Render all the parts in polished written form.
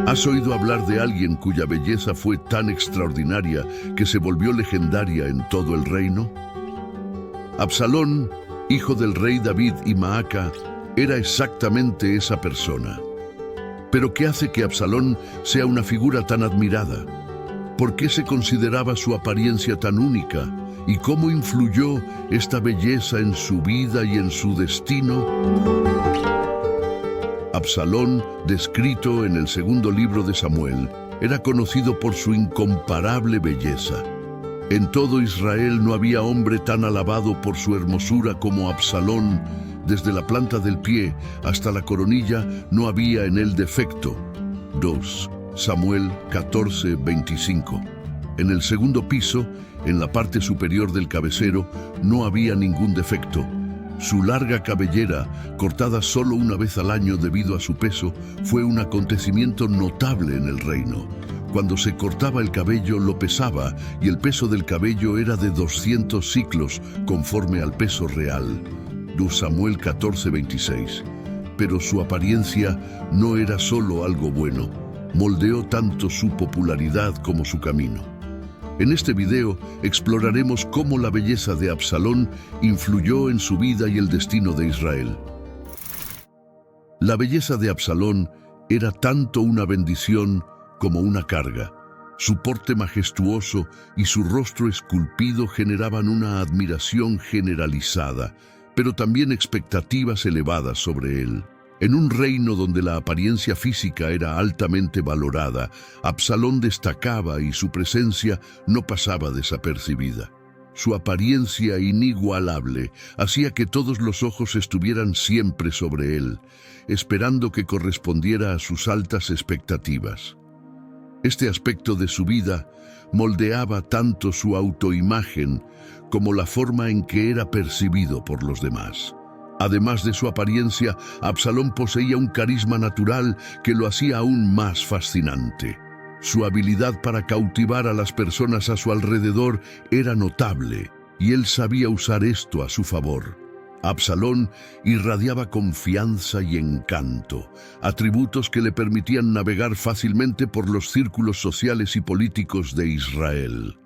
¿Has oído hablar de alguien cuya belleza fue tan extraordinaria que se volvió legendaria en todo el reino? Absalón, hijo del rey David y Maaca, era exactamente esa persona. ¿Pero qué hace que Absalón sea una figura tan admirada? ¿Por qué se consideraba su apariencia tan única? ¿Y cómo influyó esta belleza en su vida y en su destino? Absalón, descrito en el segundo libro de Samuel, era conocido por su incomparable belleza. En todo Israel no había hombre tan alabado por su hermosura como Absalón. Desde la planta del pie hasta la coronilla no había en él defecto. 2 Samuel 14:25. En el segundo piso, en la parte superior del cabecero, no había ningún defecto. Su larga cabellera, cortada solo una vez al año debido a su peso, fue un acontecimiento notable en el reino. Cuando se cortaba el cabello lo pesaba y el peso del cabello era de 200 siclos, conforme al peso real. 2 Samuel 14:26. Pero su apariencia no era solo algo bueno, moldeó tanto su popularidad como su camino. En este video exploraremos cómo la belleza de Absalón influyó en su vida y el destino de Israel. La belleza de Absalón era tanto una bendición como una carga. Su porte majestuoso y su rostro esculpido generaban una admiración generalizada, pero también expectativas elevadas sobre él. En un reino donde la apariencia física era altamente valorada, Absalón destacaba y su presencia no pasaba desapercibida. Su apariencia inigualable hacía que todos los ojos estuvieran siempre sobre él, esperando que correspondiera a sus altas expectativas. Este aspecto de su vida moldeaba tanto su autoimagen como la forma en que era percibido por los demás. Además de su apariencia, Absalón poseía un carisma natural que lo hacía aún más fascinante. Su habilidad para cautivar a las personas a su alrededor era notable, y él sabía usar esto a su favor. Absalón irradiaba confianza y encanto, atributos que le permitían navegar fácilmente por los círculos sociales y políticos de Israel.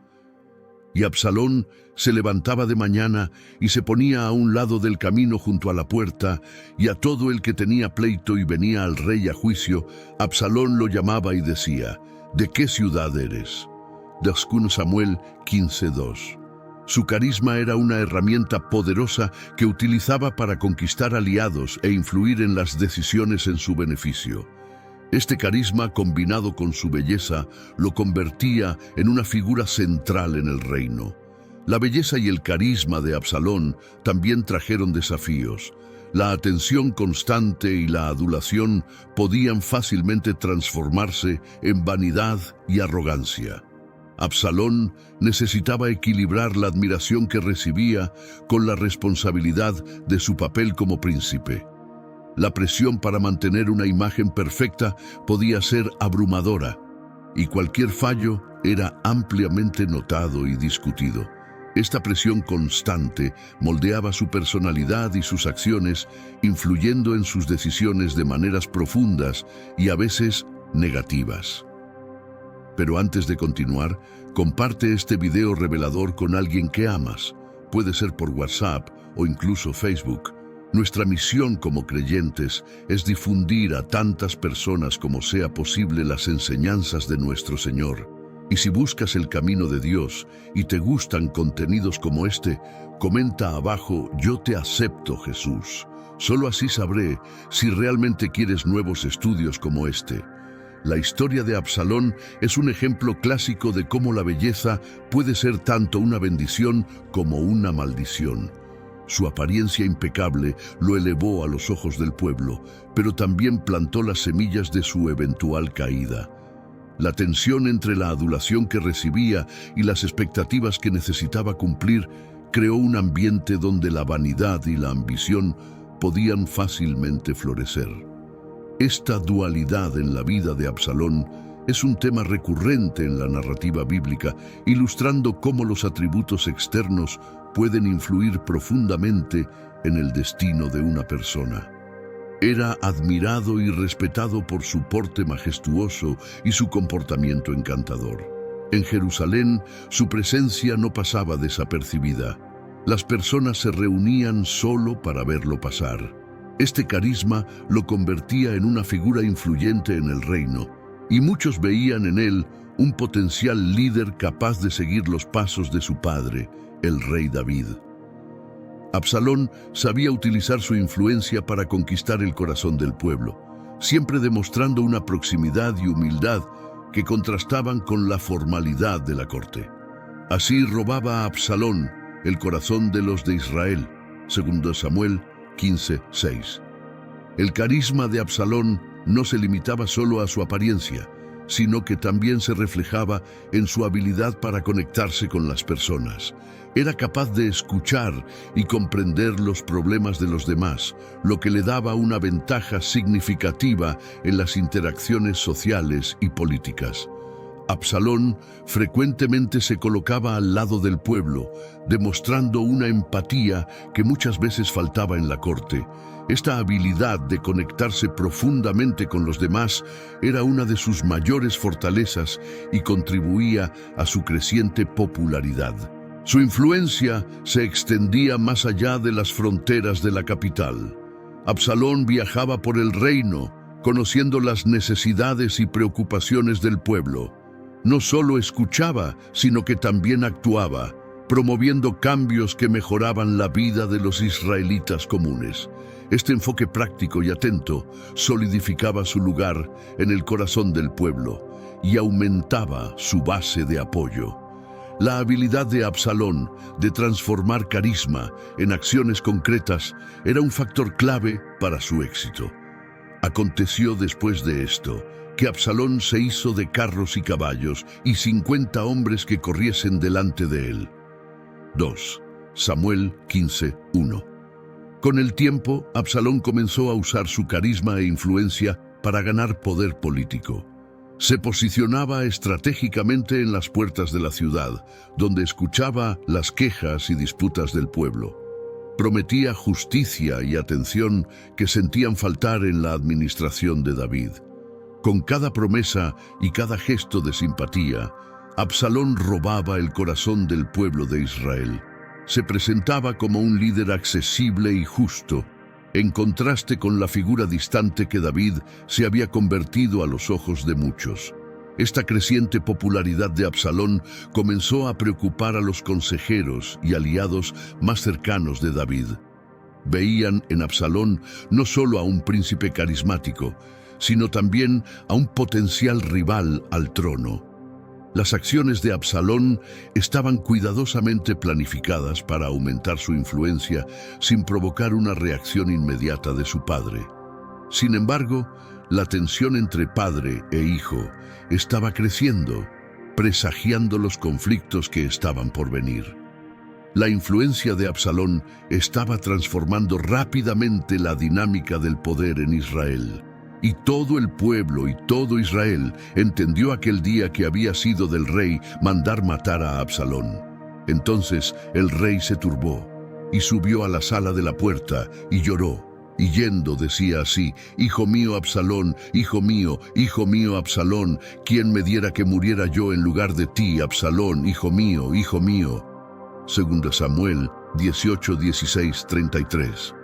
Y Absalón se levantaba de mañana y se ponía a un lado del camino junto a la puerta, y a todo el que tenía pleito y venía al rey a juicio, Absalón lo llamaba y decía: ¿de qué ciudad eres? 2 Samuel 15:2. Su carisma era una herramienta poderosa que utilizaba para conquistar aliados e influir en las decisiones en su beneficio. Este carisma, combinado con su belleza, lo convertía en una figura central en el reino. La belleza y el carisma de Absalón también trajeron desafíos. La atención constante y la adulación podían fácilmente transformarse en vanidad y arrogancia. Absalón necesitaba equilibrar la admiración que recibía con la responsabilidad de su papel como príncipe. La presión para mantener una imagen perfecta podía ser abrumadora, y cualquier fallo era ampliamente notado y discutido. Esta presión constante moldeaba su personalidad y sus acciones, influyendo en sus decisiones de maneras profundas y a veces negativas. Pero antes de continuar, comparte este video revelador con alguien que amas. Puede ser por WhatsApp o incluso Facebook. Nuestra misión como creyentes es difundir a tantas personas como sea posible las enseñanzas de nuestro Señor. Y si buscas el camino de Dios y te gustan contenidos como este, comenta abajo: yo te acepto, Jesús. Solo así sabré si realmente quieres nuevos estudios como este. La historia de Absalón es un ejemplo clásico de cómo la belleza puede ser tanto una bendición como una maldición. Su apariencia impecable lo elevó a los ojos del pueblo, pero también plantó las semillas de su eventual caída. La tensión entre la adulación que recibía y las expectativas que necesitaba cumplir creó un ambiente donde la vanidad y la ambición podían fácilmente florecer. Esta dualidad en la vida de Absalón es un tema recurrente en la narrativa bíblica, ilustrando cómo los atributos externos pueden influir profundamente en el destino de una persona. Era admirado y respetado por su porte majestuoso y su comportamiento encantador. En Jerusalén, su presencia no pasaba desapercibida. Las personas se reunían solo para verlo pasar. Este carisma lo convertía en una figura influyente en el reino, y muchos veían en él un potencial líder capaz de seguir los pasos de su padre, el rey David. Absalón sabía utilizar su influencia para conquistar el corazón del pueblo, siempre demostrando una proximidad y humildad que contrastaban con la formalidad de la corte. Así robaba a Absalón el corazón de los de Israel, 2 Samuel 15:6. El carisma de Absalón no se limitaba solo a su apariencia, sino que también se reflejaba en su habilidad para conectarse con las personas. Era capaz de escuchar y comprender los problemas de los demás, lo que le daba una ventaja significativa en las interacciones sociales y políticas. Absalón frecuentemente se colocaba al lado del pueblo, demostrando una empatía que muchas veces faltaba en la corte. Esta habilidad de conectarse profundamente con los demás era una de sus mayores fortalezas y contribuía a su creciente popularidad. Su influencia se extendía más allá de las fronteras de la capital. Absalón viajaba por el reino, conociendo las necesidades y preocupaciones del pueblo. No solo escuchaba, sino que también actuaba, promoviendo cambios que mejoraban la vida de los israelitas comunes. Este enfoque práctico y atento solidificaba su lugar en el corazón del pueblo y aumentaba su base de apoyo. La habilidad de Absalón de transformar carisma en acciones concretas era un factor clave para su éxito. Aconteció después de esto que Absalón se hizo de carros y caballos y 50 hombres que corriesen delante de él. 2 Samuel 15:1. Con el tiempo, Absalón comenzó a usar su carisma e influencia para ganar poder político. Se posicionaba estratégicamente en las puertas de la ciudad, donde escuchaba las quejas y disputas del pueblo. Prometía justicia y atención que sentían faltar en la administración de David. Con cada promesa y cada gesto de simpatía, Absalón robaba el corazón del pueblo de Israel. Se presentaba como un líder accesible y justo, en contraste con la figura distante que David se había convertido a los ojos de muchos. Esta creciente popularidad de Absalón comenzó a preocupar a los consejeros y aliados más cercanos de David. Veían en Absalón no solo a un príncipe carismático, sino también a un potencial rival al trono. Las acciones de Absalón estaban cuidadosamente planificadas para aumentar su influencia sin provocar una reacción inmediata de su padre. Sin embargo, la tensión entre padre e hijo estaba creciendo, presagiando los conflictos que estaban por venir. La influencia de Absalón estaba transformando rápidamente la dinámica del poder en Israel. Y todo el pueblo y todo Israel entendió aquel día que había sido del rey mandar matar a Absalón. Entonces el rey se turbó y subió a la sala de la puerta y lloró. Y yendo decía así: Hijo mío Absalón, hijo mío Absalón, ¿quién me diera que muriera yo en lugar de ti, Absalón, hijo mío, hijo mío? 2 Samuel 18, 16, 33.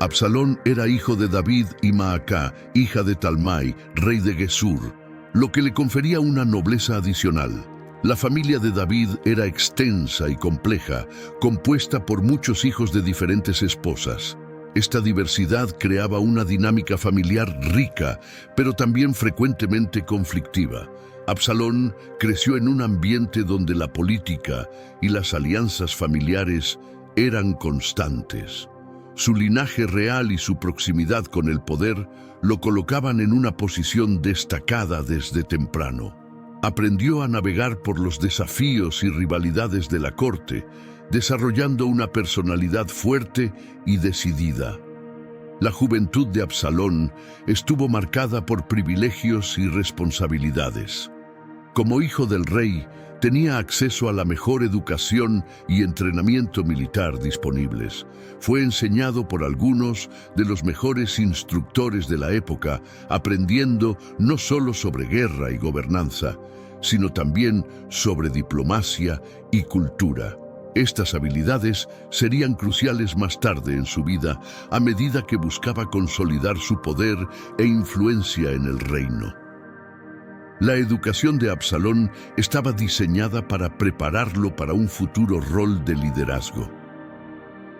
Absalón era hijo de David y Maacá, hija de Talmai, rey de Gesur, lo que le confería una nobleza adicional. La familia de David era extensa y compleja, compuesta por muchos hijos de diferentes esposas. Esta diversidad creaba una dinámica familiar rica, pero también frecuentemente conflictiva. Absalón creció en un ambiente donde la política y las alianzas familiares eran constantes. Su linaje real y su proximidad con el poder lo colocaban en una posición destacada desde temprano. Aprendió a navegar por los desafíos y rivalidades de la corte, desarrollando una personalidad fuerte y decidida. La juventud de Absalón estuvo marcada por privilegios y responsabilidades. Como hijo del rey, tenía acceso a la mejor educación y entrenamiento militar disponibles. Fue enseñado por algunos de los mejores instructores de la época, aprendiendo no solo sobre guerra y gobernanza, sino también sobre diplomacia y cultura. Estas habilidades serían cruciales más tarde en su vida, a medida que buscaba consolidar su poder e influencia en el reino. La educación de Absalón estaba diseñada para prepararlo para un futuro rol de liderazgo.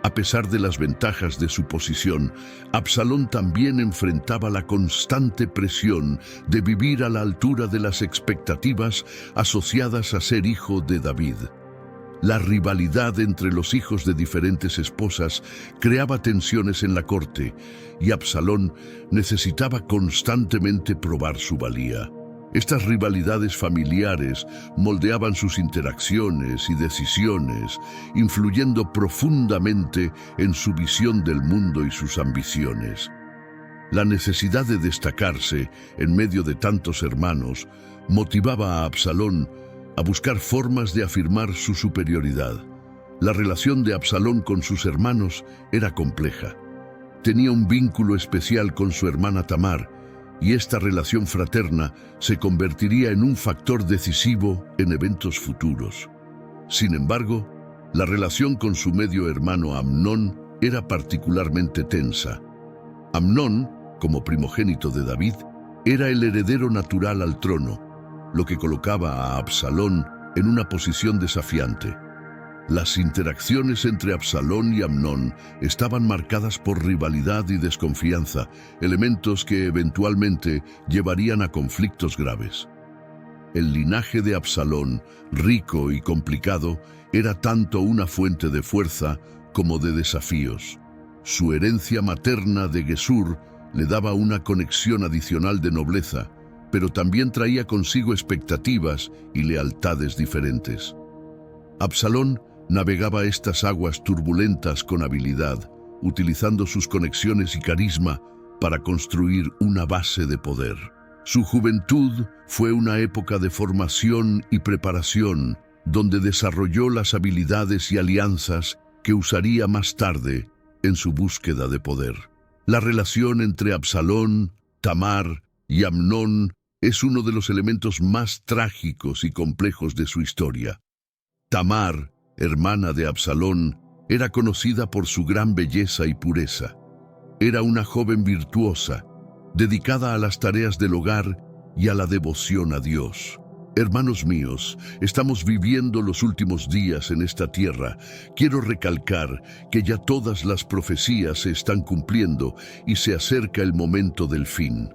A pesar de las ventajas de su posición, Absalón también enfrentaba la constante presión de vivir a la altura de las expectativas asociadas a ser hijo de David. La rivalidad entre los hijos de diferentes esposas creaba tensiones en la corte, y Absalón necesitaba constantemente probar su valía. Estas rivalidades familiares moldeaban sus interacciones y decisiones, influyendo profundamente en su visión del mundo y sus ambiciones. La necesidad de destacarse en medio de tantos hermanos motivaba a Absalón a buscar formas de afirmar su superioridad. La relación de Absalón con sus hermanos era compleja. Tenía un vínculo especial con su hermana Tamar, y esta relación fraterna se convertiría en un factor decisivo en eventos futuros. Sin embargo, la relación con su medio hermano Amnón era particularmente tensa. Amnón, como primogénito de David, era el heredero natural al trono, lo que colocaba a Absalón en una posición desafiante. Las interacciones entre Absalón y Amnón estaban marcadas por rivalidad y desconfianza, elementos que eventualmente llevarían a conflictos graves. El linaje de Absalón, rico y complicado, era tanto una fuente de fuerza como de desafíos. Su herencia materna de Gesur le daba una conexión adicional de nobleza, pero también traía consigo expectativas y lealtades diferentes. Absalón navegaba estas aguas turbulentas con habilidad, utilizando sus conexiones y carisma para construir una base de poder. Su juventud fue una época de formación y preparación, donde desarrolló las habilidades y alianzas que usaría más tarde en su búsqueda de poder. La relación entre Absalón, Tamar y Amnón es uno de los elementos más trágicos y complejos de su historia. Tamar, hermana de Absalón, era conocida por su gran belleza y pureza. Era una joven virtuosa, dedicada a las tareas del hogar y a la devoción a Dios. Hermanos míos, estamos viviendo los últimos días en esta tierra. Quiero recalcar que ya todas las profecías se están cumpliendo y se acerca el momento del fin.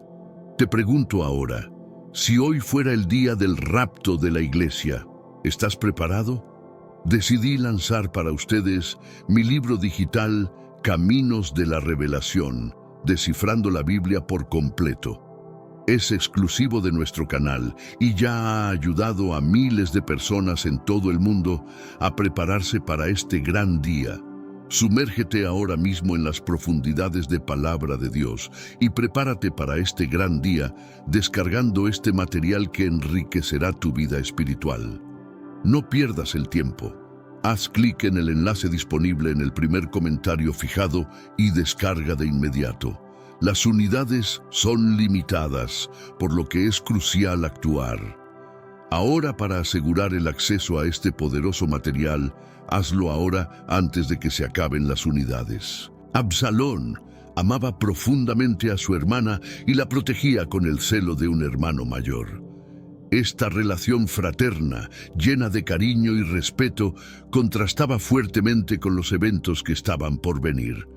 Te pregunto ahora, si hoy fuera el día del rapto de la iglesia, ¿estás preparado? Decidí lanzar para ustedes mi libro digital Caminos de la Revelación, descifrando la Biblia por completo. Es exclusivo de nuestro canal y ya ha ayudado a miles de personas en todo el mundo a prepararse para este gran día. Sumérgete ahora mismo en las profundidades de Palabra de Dios y prepárate para este gran día descargando este material que enriquecerá tu vida espiritual. No pierdas el tiempo. Haz clic en el enlace disponible en el primer comentario fijado y descarga de inmediato. Las unidades son limitadas, por lo que es crucial actuar. Ahora, para asegurar el acceso a este poderoso material, hazlo ahora antes de que se acaben las unidades. Absalón amaba profundamente a su hermana y la protegía con el celo de un hermano mayor. Esta relación fraterna, llena de cariño y respeto, contrastaba fuertemente con los eventos que estaban por venir.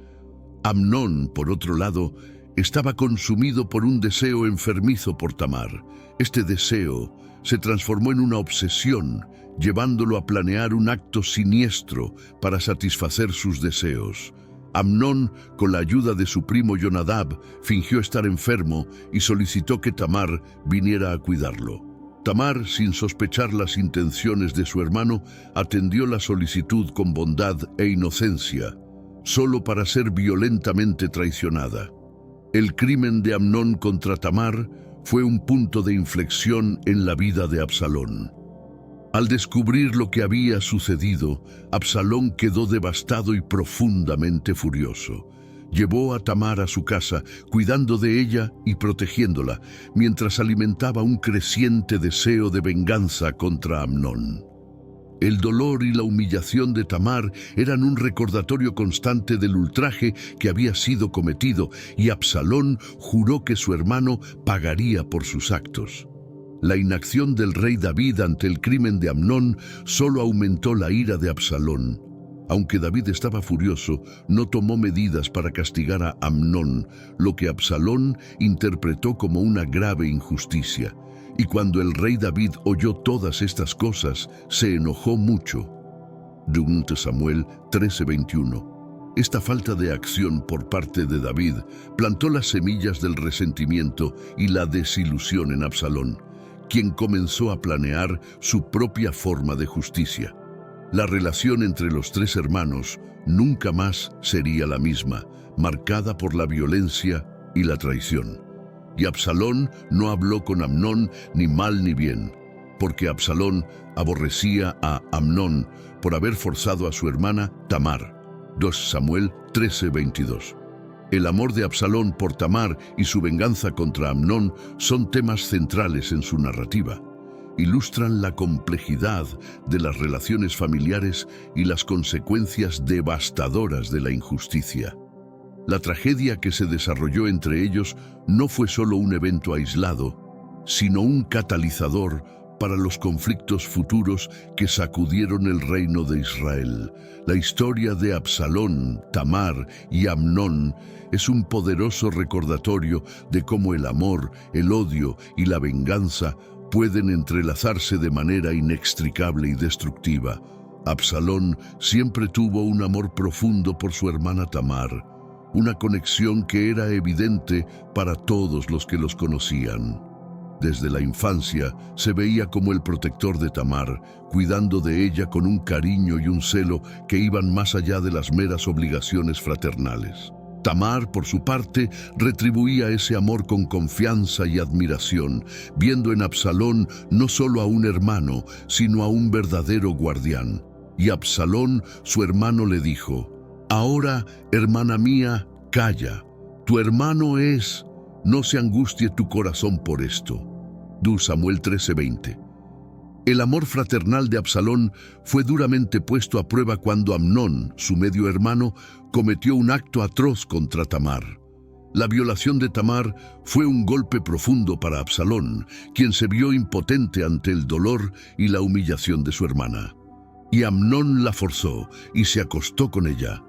Amnón, por otro lado, estaba consumido por un deseo enfermizo por Tamar. Este deseo se transformó en una obsesión, llevándolo a planear un acto siniestro para satisfacer sus deseos. Amnón, con la ayuda de su primo Jonadab, fingió estar enfermo y solicitó que Tamar viniera a cuidarlo. Tamar, sin sospechar las intenciones de su hermano, atendió la solicitud con bondad e inocencia, solo para ser violentamente traicionada. El crimen de Amnón contra Tamar fue un punto de inflexión en la vida de Absalón. Al descubrir lo que había sucedido, Absalón quedó devastado y profundamente furioso. Llevó a Tamar a su casa, cuidando de ella y protegiéndola, mientras alimentaba un creciente deseo de venganza contra Amnón. El dolor y la humillación de Tamar eran un recordatorio constante del ultraje que había sido cometido, y Absalón juró que su hermano pagaría por sus actos. La inacción del rey David ante el crimen de Amnón solo aumentó la ira de Absalón. Aunque David estaba furioso, no tomó medidas para castigar a Amnón, lo que Absalón interpretó como una grave injusticia. Y cuando el rey David oyó todas estas cosas, se enojó mucho. 2 Samuel 13:21. Esta falta de acción por parte de David plantó las semillas del resentimiento y la desilusión en Absalón, quien comenzó a planear su propia forma de justicia. La relación entre los tres hermanos nunca más sería la misma, marcada por la violencia y la traición. Y Absalón no habló con Amnón ni mal ni bien, porque Absalón aborrecía a Amnón por haber forzado a su hermana Tamar. 2 Samuel 13:22. El amor de Absalón por Tamar y su venganza contra Amnón son temas centrales en su narrativa. Ilustran la complejidad de las relaciones familiares y las consecuencias devastadoras de la injusticia. La tragedia que se desarrolló entre ellos no fue solo un evento aislado, sino un catalizador para los conflictos futuros que sacudieron el reino de Israel. La historia de Absalón, Tamar y Amnón es un poderoso recordatorio de cómo el amor, el odio y la venganza pueden entrelazarse de manera inextricable y destructiva. Absalón siempre tuvo un amor profundo por su hermana Tamar, una conexión que era evidente para todos los que los conocían. Desde la infancia se veía como el protector de Tamar, cuidando de ella con un cariño y un celo que iban más allá de las meras obligaciones fraternales. Tamar, por su parte, retribuía ese amor con confianza y admiración, viendo en Absalón no solo a un hermano, sino a un verdadero guardián. Y Absalón, su hermano, le dijo: «Ahora, hermana mía, calla. Tu hermano es... No se angustie tu corazón por esto». 2 Samuel 13:20. El amor fraternal de Absalón fue duramente puesto a prueba cuando Amnón, su medio hermano, cometió un acto atroz contra Tamar. La violación de Tamar fue un golpe profundo para Absalón, quien se vio impotente ante el dolor y la humillación de su hermana. Y Amnón la forzó y se acostó con ella.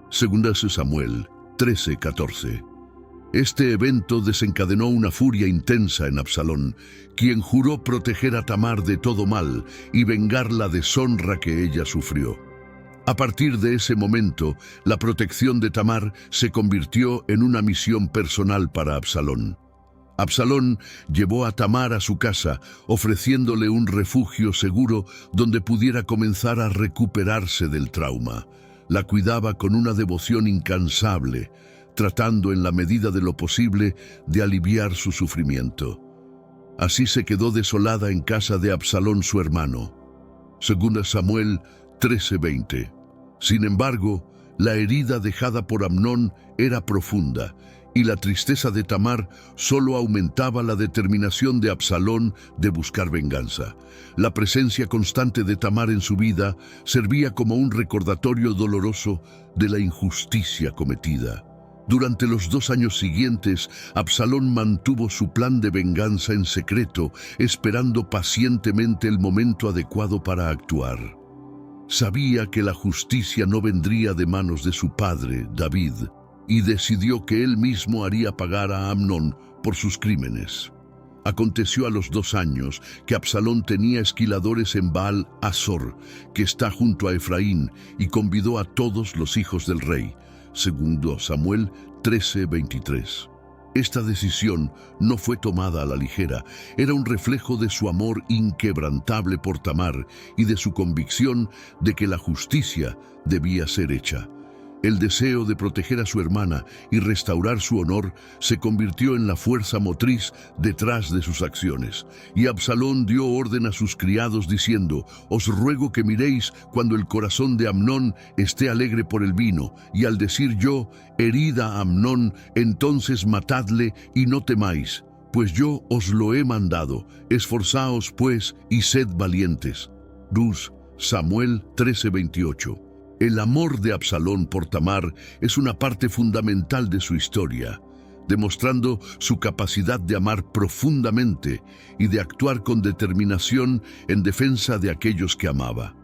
2 Samuel 13:14. Este evento desencadenó una furia intensa en Absalón, quien juró proteger a Tamar de todo mal y vengar la deshonra que ella sufrió. A partir de ese momento, la protección de Tamar se convirtió en una misión personal para Absalón. Absalón llevó a Tamar a su casa, ofreciéndole un refugio seguro donde pudiera comenzar a recuperarse del trauma. La cuidaba con una devoción incansable, tratando en la medida de lo posible de aliviar su sufrimiento. Así se quedó desolada en casa de Absalón, su hermano. 2 Samuel 13:20. Sin embargo, la herida dejada por Amnón era profunda, y la tristeza de Tamar solo aumentaba la determinación de Absalón de buscar venganza. La presencia constante de Tamar en su vida servía como un recordatorio doloroso de la injusticia cometida. Durante los 2 años siguientes, Absalón mantuvo su plan de venganza en secreto, esperando pacientemente el momento adecuado para actuar. Sabía que la justicia no vendría de manos de su padre, David, y decidió que él mismo haría pagar a Amnón por sus crímenes. Aconteció a los 2 años que Absalón tenía esquiladores en Baal Azor, que está junto a Efraín, y convidó a todos los hijos del rey. 2 Samuel 13:23. Esta decisión no fue tomada a la ligera, era un reflejo de su amor inquebrantable por Tamar y de su convicción de que la justicia debía ser hecha. El deseo de proteger a su hermana y restaurar su honor se convirtió en la fuerza motriz detrás de sus acciones. Y Absalón dio orden a sus criados diciendo: «Os ruego que miréis cuando el corazón de Amnón esté alegre por el vino, y al decir yo: herid a Amnón, entonces matadle y no temáis, pues yo os lo he mandado. Esforzaos pues y sed valientes». Samuel 13:28. El amor de Absalón por Tamar es una parte fundamental de su historia, demostrando su capacidad de amar profundamente y de actuar con determinación en defensa de aquellos que amaba.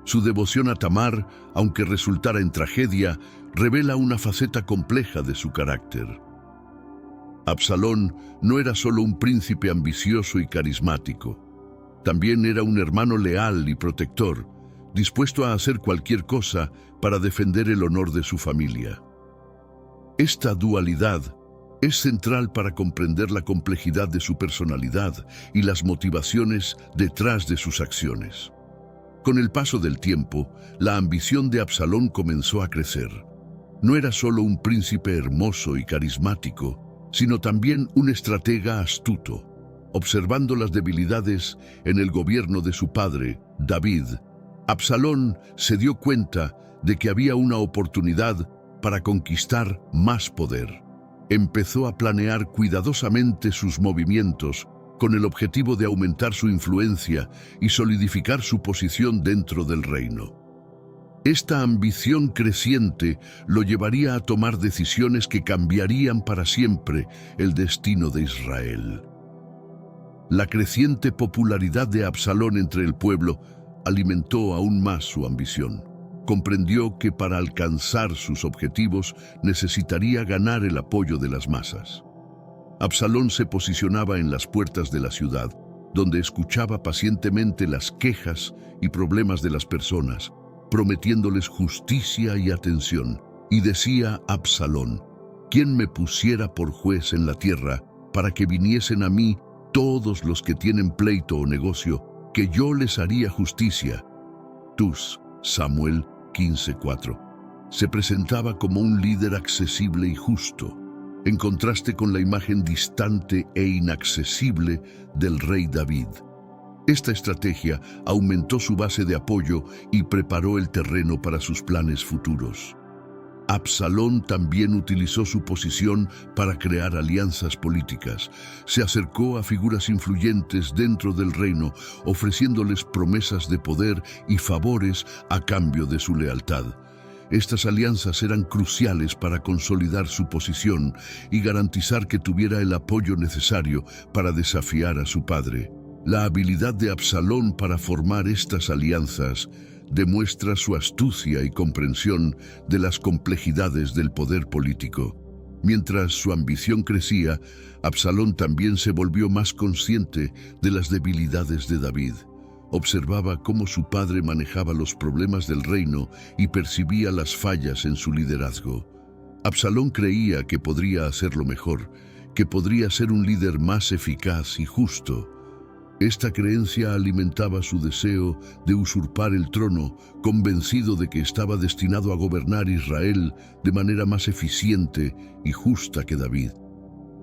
Su devoción a Tamar, aunque resultara en tragedia, revela una faceta compleja de su carácter. Absalón no era solo un príncipe ambicioso y carismático, también era un hermano leal y protector, dispuesto a hacer cualquier cosa para defender el honor de su familia. Esta dualidad es central para comprender la complejidad de su personalidad y las motivaciones detrás de sus acciones. Con el paso del tiempo, la ambición de Absalón comenzó a crecer. No era solo un príncipe hermoso y carismático, sino también un estratega astuto. Observando las debilidades en el gobierno de su padre, David, Absalón se dio cuenta de que había una oportunidad para conquistar más poder. Empezó a planear cuidadosamente sus movimientos con el objetivo de aumentar su influencia y solidificar su posición dentro del reino. Esta ambición creciente lo llevaría a tomar decisiones que cambiarían para siempre el destino de Israel. La creciente popularidad de Absalón entre el pueblo alimentó aún más su ambición. Comprendió que para alcanzar sus objetivos necesitaría ganar el apoyo de las masas. Absalón se posicionaba en las puertas de la ciudad, donde escuchaba pacientemente las quejas y problemas de las personas, prometiéndoles justicia y atención. Y decía Absalón: «¿Quién me pusiera por juez en la tierra para que viniesen a mí todos los que tienen pleito o negocio, que yo les haría justicia?» Samuel 15:4. Se presentaba como un líder accesible y justo, en contraste con la imagen distante e inaccesible del rey David. Esta estrategia aumentó su base de apoyo y preparó el terreno para sus planes futuros. Absalón también utilizó su posición para crear alianzas políticas. Se acercó a figuras influyentes dentro del reino, ofreciéndoles promesas de poder y favores a cambio de su lealtad. Estas alianzas eran cruciales para consolidar su posición y garantizar que tuviera el apoyo necesario para desafiar a su padre. La habilidad de Absalón para formar estas alianzas demuestra su astucia y comprensión de las complejidades del poder político. Mientras su ambición crecía, Absalón también se volvió más consciente de las debilidades de David. Observaba cómo su padre manejaba los problemas del reino y percibía las fallas en su liderazgo. Absalón creía que podría hacerlo mejor, que podría ser un líder más eficaz y justo. Esta creencia alimentaba su deseo de usurpar el trono, convencido de que estaba destinado a gobernar Israel de manera más eficiente y justa que David.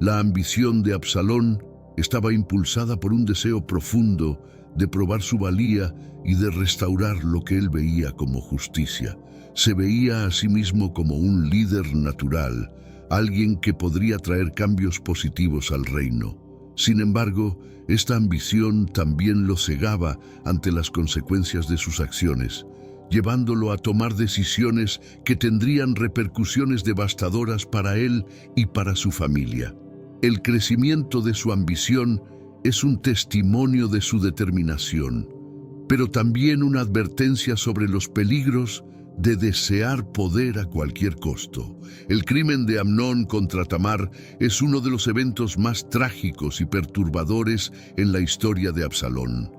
La ambición de Absalón estaba impulsada por un deseo profundo de probar su valía y de restaurar lo que él veía como justicia. Se veía a sí mismo como un líder natural, alguien que podría traer cambios positivos al reino. Sin embargo, esta ambición también lo cegaba ante las consecuencias de sus acciones, llevándolo a tomar decisiones que tendrían repercusiones devastadoras para él y para su familia. El crecimiento de su ambición es un testimonio de su determinación, pero también una advertencia sobre los peligros de desear poder a cualquier costo. El crimen de Amnón contra Tamar es uno de los eventos más trágicos y perturbadores en la historia de Absalón.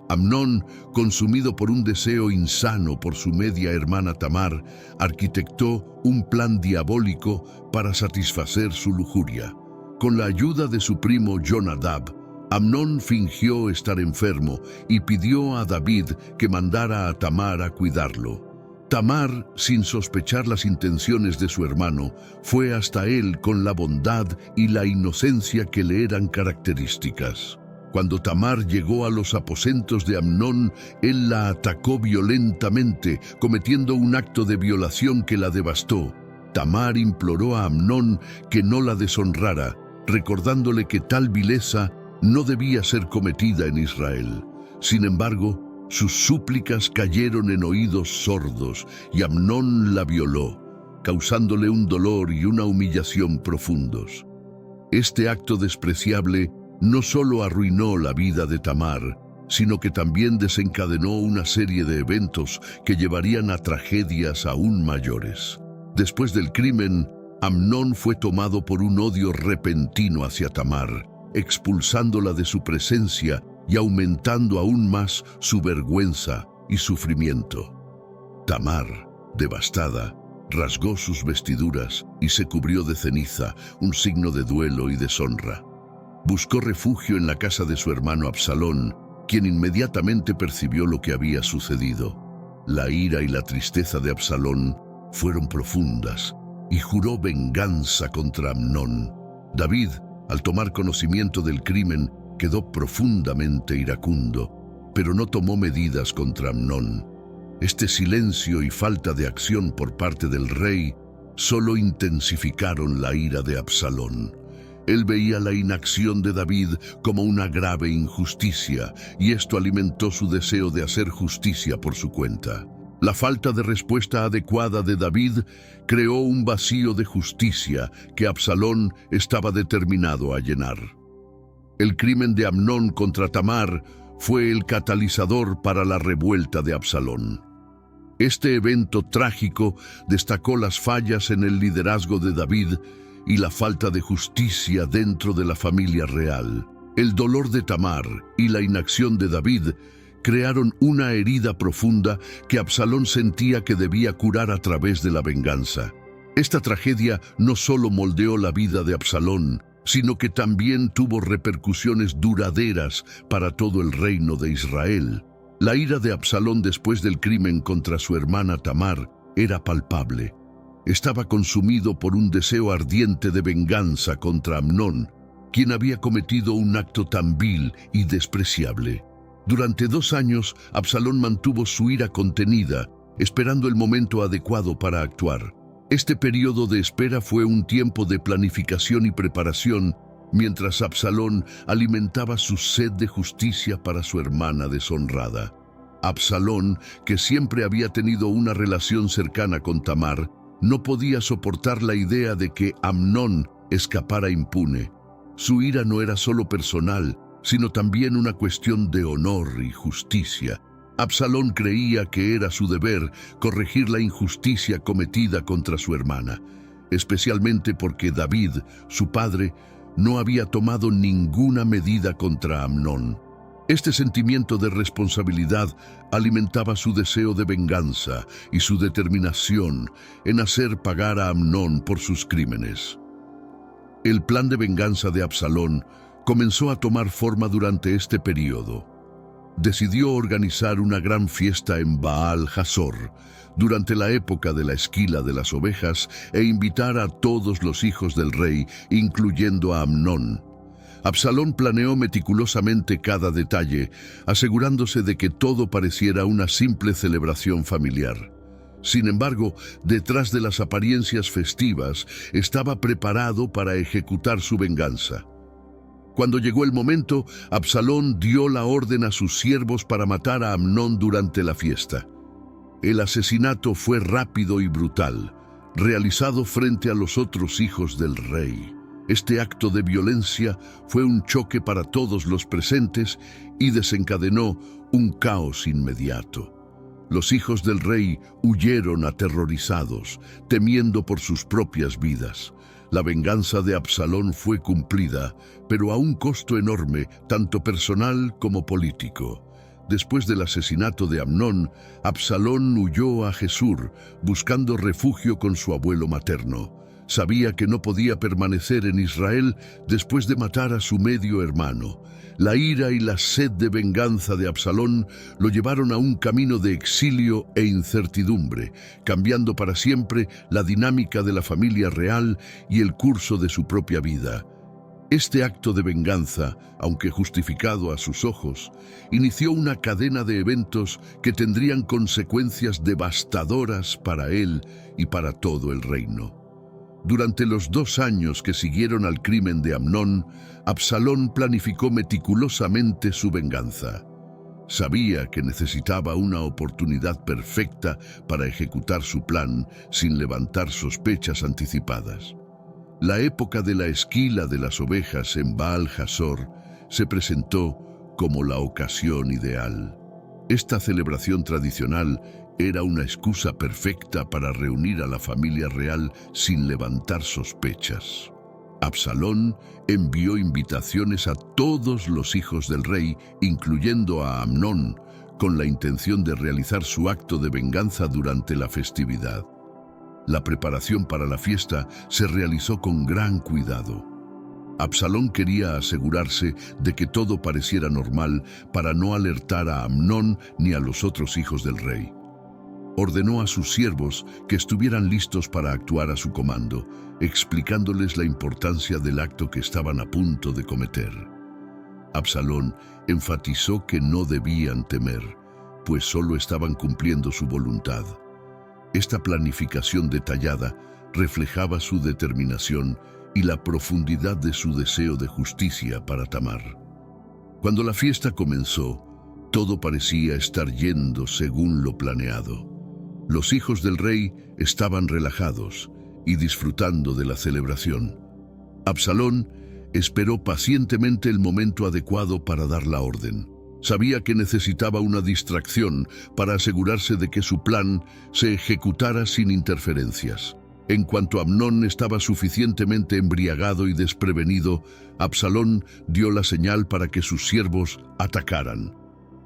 Amnón, consumido por un deseo insano por su media hermana Tamar, arquitectó un plan diabólico para satisfacer su lujuria. Con la ayuda de su primo Jonadab, Amnón fingió estar enfermo y pidió a David que mandara a Tamar a cuidarlo. Tamar, sin sospechar las intenciones de su hermano, fue hasta él con la bondad y la inocencia que le eran características. Cuando Tamar llegó a los aposentos de Amnón, él la atacó violentamente, cometiendo un acto de violación que la devastó. Tamar imploró a Amnón que no la deshonrara, recordándole que tal vileza no debía ser cometida en Israel. Sin embargo, sus súplicas cayeron en oídos sordos y Amnón la violó, causándole un dolor y una humillación profundos. Este acto despreciable no solo arruinó la vida de Tamar, sino que también desencadenó una serie de eventos que llevarían a tragedias aún mayores. Después del crimen, Amnón fue tomado por un odio repentino hacia Tamar, expulsándola de su presencia y aumentando aún más su vergüenza y sufrimiento. Tamar, devastada, rasgó sus vestiduras y se cubrió de ceniza, un signo de duelo y deshonra. Buscó refugio en la casa de su hermano Absalón, quien inmediatamente percibió lo que había sucedido. La ira y la tristeza de Absalón fueron profundas y juró venganza contra Amnón. David, al tomar conocimiento del crimen, quedó profundamente iracundo, pero no tomó medidas contra Amnón. Este silencio y falta de acción por parte del rey solo intensificaron la ira de Absalón. Él veía la inacción de David como una grave injusticia, y esto alimentó su deseo de hacer justicia por su cuenta. La falta de respuesta adecuada de David creó un vacío de justicia que Absalón estaba determinado a llenar. El crimen de Amnón contra Tamar fue el catalizador para la revuelta de Absalón. Este evento trágico destacó las fallas en el liderazgo de David y la falta de justicia dentro de la familia real. El dolor de Tamar y la inacción de David crearon una herida profunda que Absalón sentía que debía curar a través de la venganza. Esta tragedia no solo moldeó la vida de Absalón, sino que también tuvo repercusiones duraderas para todo el reino de Israel. La ira de Absalón después del crimen contra su hermana Tamar era palpable. Estaba consumido por un deseo ardiente de venganza contra Amnón, quien había cometido un acto tan vil y despreciable. Durante 2 años, Absalón mantuvo su ira contenida, esperando el momento adecuado para actuar. Este periodo de espera fue un tiempo de planificación y preparación, mientras Absalón alimentaba su sed de justicia para su hermana deshonrada. Absalón, que siempre había tenido una relación cercana con Tamar, no podía soportar la idea de que Amnón escapara impune. Su ira no era solo personal, sino también una cuestión de honor y justicia. Absalón creía que era su deber corregir la injusticia cometida contra su hermana, especialmente porque David, su padre, no había tomado ninguna medida contra Amnón. Este sentimiento de responsabilidad alimentaba su deseo de venganza y su determinación en hacer pagar a Amnón por sus crímenes. El plan de venganza de Absalón comenzó a tomar forma durante este periodo. Decidió organizar una gran fiesta en Baal Hazor durante la época de la esquila de las ovejas e invitar a todos los hijos del rey, incluyendo a Amnón. Absalón planeó meticulosamente cada detalle, asegurándose de que todo pareciera una simple celebración familiar. Sin embargo, detrás de las apariencias festivas, estaba preparado para ejecutar su venganza. Cuando llegó el momento, Absalón dio la orden a sus siervos para matar a Amnón durante la fiesta. El asesinato fue rápido y brutal, realizado frente a los otros hijos del rey. Este acto de violencia fue un choque para todos los presentes y desencadenó un caos inmediato. Los hijos del rey huyeron aterrorizados, temiendo por sus propias vidas. La venganza de Absalón fue cumplida, pero a un costo enorme, tanto personal como político. Después del asesinato de Amnón, Absalón huyó a Gesur, buscando refugio con su abuelo materno. Sabía que no podía permanecer en Israel después de matar a su medio hermano. La ira y la sed de venganza de Absalón lo llevaron a un camino de exilio e incertidumbre, cambiando para siempre la dinámica de la familia real y el curso de su propia vida. Este acto de venganza, aunque justificado a sus ojos, inició una cadena de eventos que tendrían consecuencias devastadoras para él y para todo el reino. Durante los 2 años que siguieron al crimen de Amnón, Absalón planificó meticulosamente su venganza. Sabía que necesitaba una oportunidad perfecta para ejecutar su plan sin levantar sospechas anticipadas. La época de la esquila de las ovejas en Baal Hasor se presentó como la ocasión ideal. Esta celebración tradicional era una excusa perfecta para reunir a la familia real sin levantar sospechas. Absalón envió invitaciones a todos los hijos del rey, incluyendo a Amnón, con la intención de realizar su acto de venganza durante la festividad. La preparación para la fiesta se realizó con gran cuidado. Absalón quería asegurarse de que todo pareciera normal para no alertar a Amnón ni a los otros hijos del rey. Ordenó a sus siervos que estuvieran listos para actuar a su comando, explicándoles la importancia del acto que estaban a punto de cometer. Absalón enfatizó que no debían temer, pues solo estaban cumpliendo su voluntad. Esta planificación detallada reflejaba su determinación y la profundidad de su deseo de justicia para Tamar. Cuando la fiesta comenzó, todo parecía estar yendo según lo planeado. Los hijos del rey estaban relajados y disfrutando de la celebración. Absalón esperó pacientemente el momento adecuado para dar la orden. Sabía que necesitaba una distracción para asegurarse de que su plan se ejecutara sin interferencias. En cuanto Amnón estaba suficientemente embriagado y desprevenido, Absalón dio la señal para que sus siervos atacaran.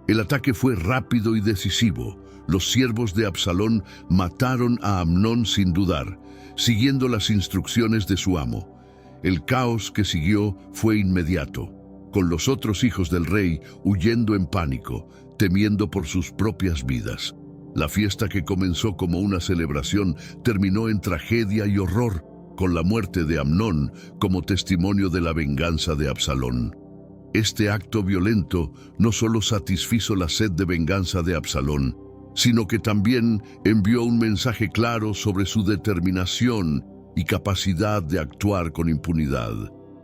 El ataque fue rápido y decisivo. Los siervos de Absalón mataron a Amnón sin dudar, siguiendo las instrucciones de su amo. El caos que siguió fue inmediato, con los otros hijos del rey huyendo en pánico, temiendo por sus propias vidas. La fiesta que comenzó como una celebración terminó en tragedia y horror, con la muerte de Amnón como testimonio de la venganza de Absalón. Este acto violento no solo satisfizo la sed de venganza de Absalón, sino que también envió un mensaje claro sobre su determinación y capacidad de actuar con impunidad.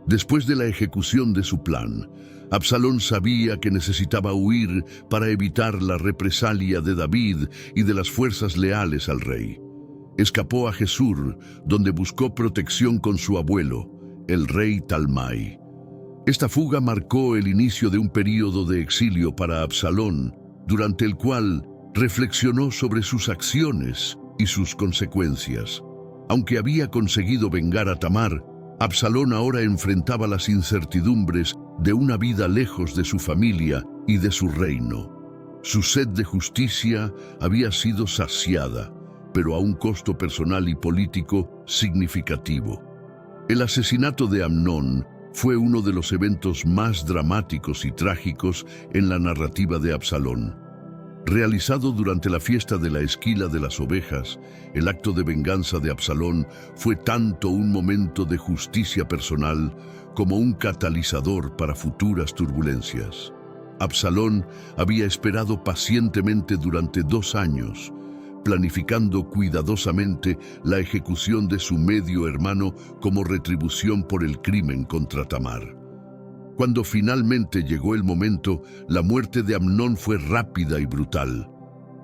Después de la ejecución de su plan, Absalón sabía que necesitaba huir para evitar la represalia de David y de las fuerzas leales al rey. Escapó a Gesur, donde buscó protección con su abuelo, el rey Talmai. Esta fuga marcó el inicio de un período de exilio para Absalón, durante el cual reflexionó sobre sus acciones y sus consecuencias. Aunque había conseguido vengar a Tamar, Absalón ahora enfrentaba las incertidumbres de una vida lejos de su familia y de su reino. Su sed de justicia había sido saciada, pero a un costo personal y político significativo. El asesinato de Amnón fue uno de los eventos más dramáticos y trágicos en la narrativa de Absalón. Realizado durante la fiesta de la esquila de las ovejas, el acto de venganza de Absalón fue tanto un momento de justicia personal como un catalizador para futuras turbulencias. Absalón había esperado pacientemente durante 2 años, planificando cuidadosamente la ejecución de su medio hermano como retribución por el crimen contra Tamar. Cuando finalmente llegó el momento, la muerte de Amnón fue rápida y brutal.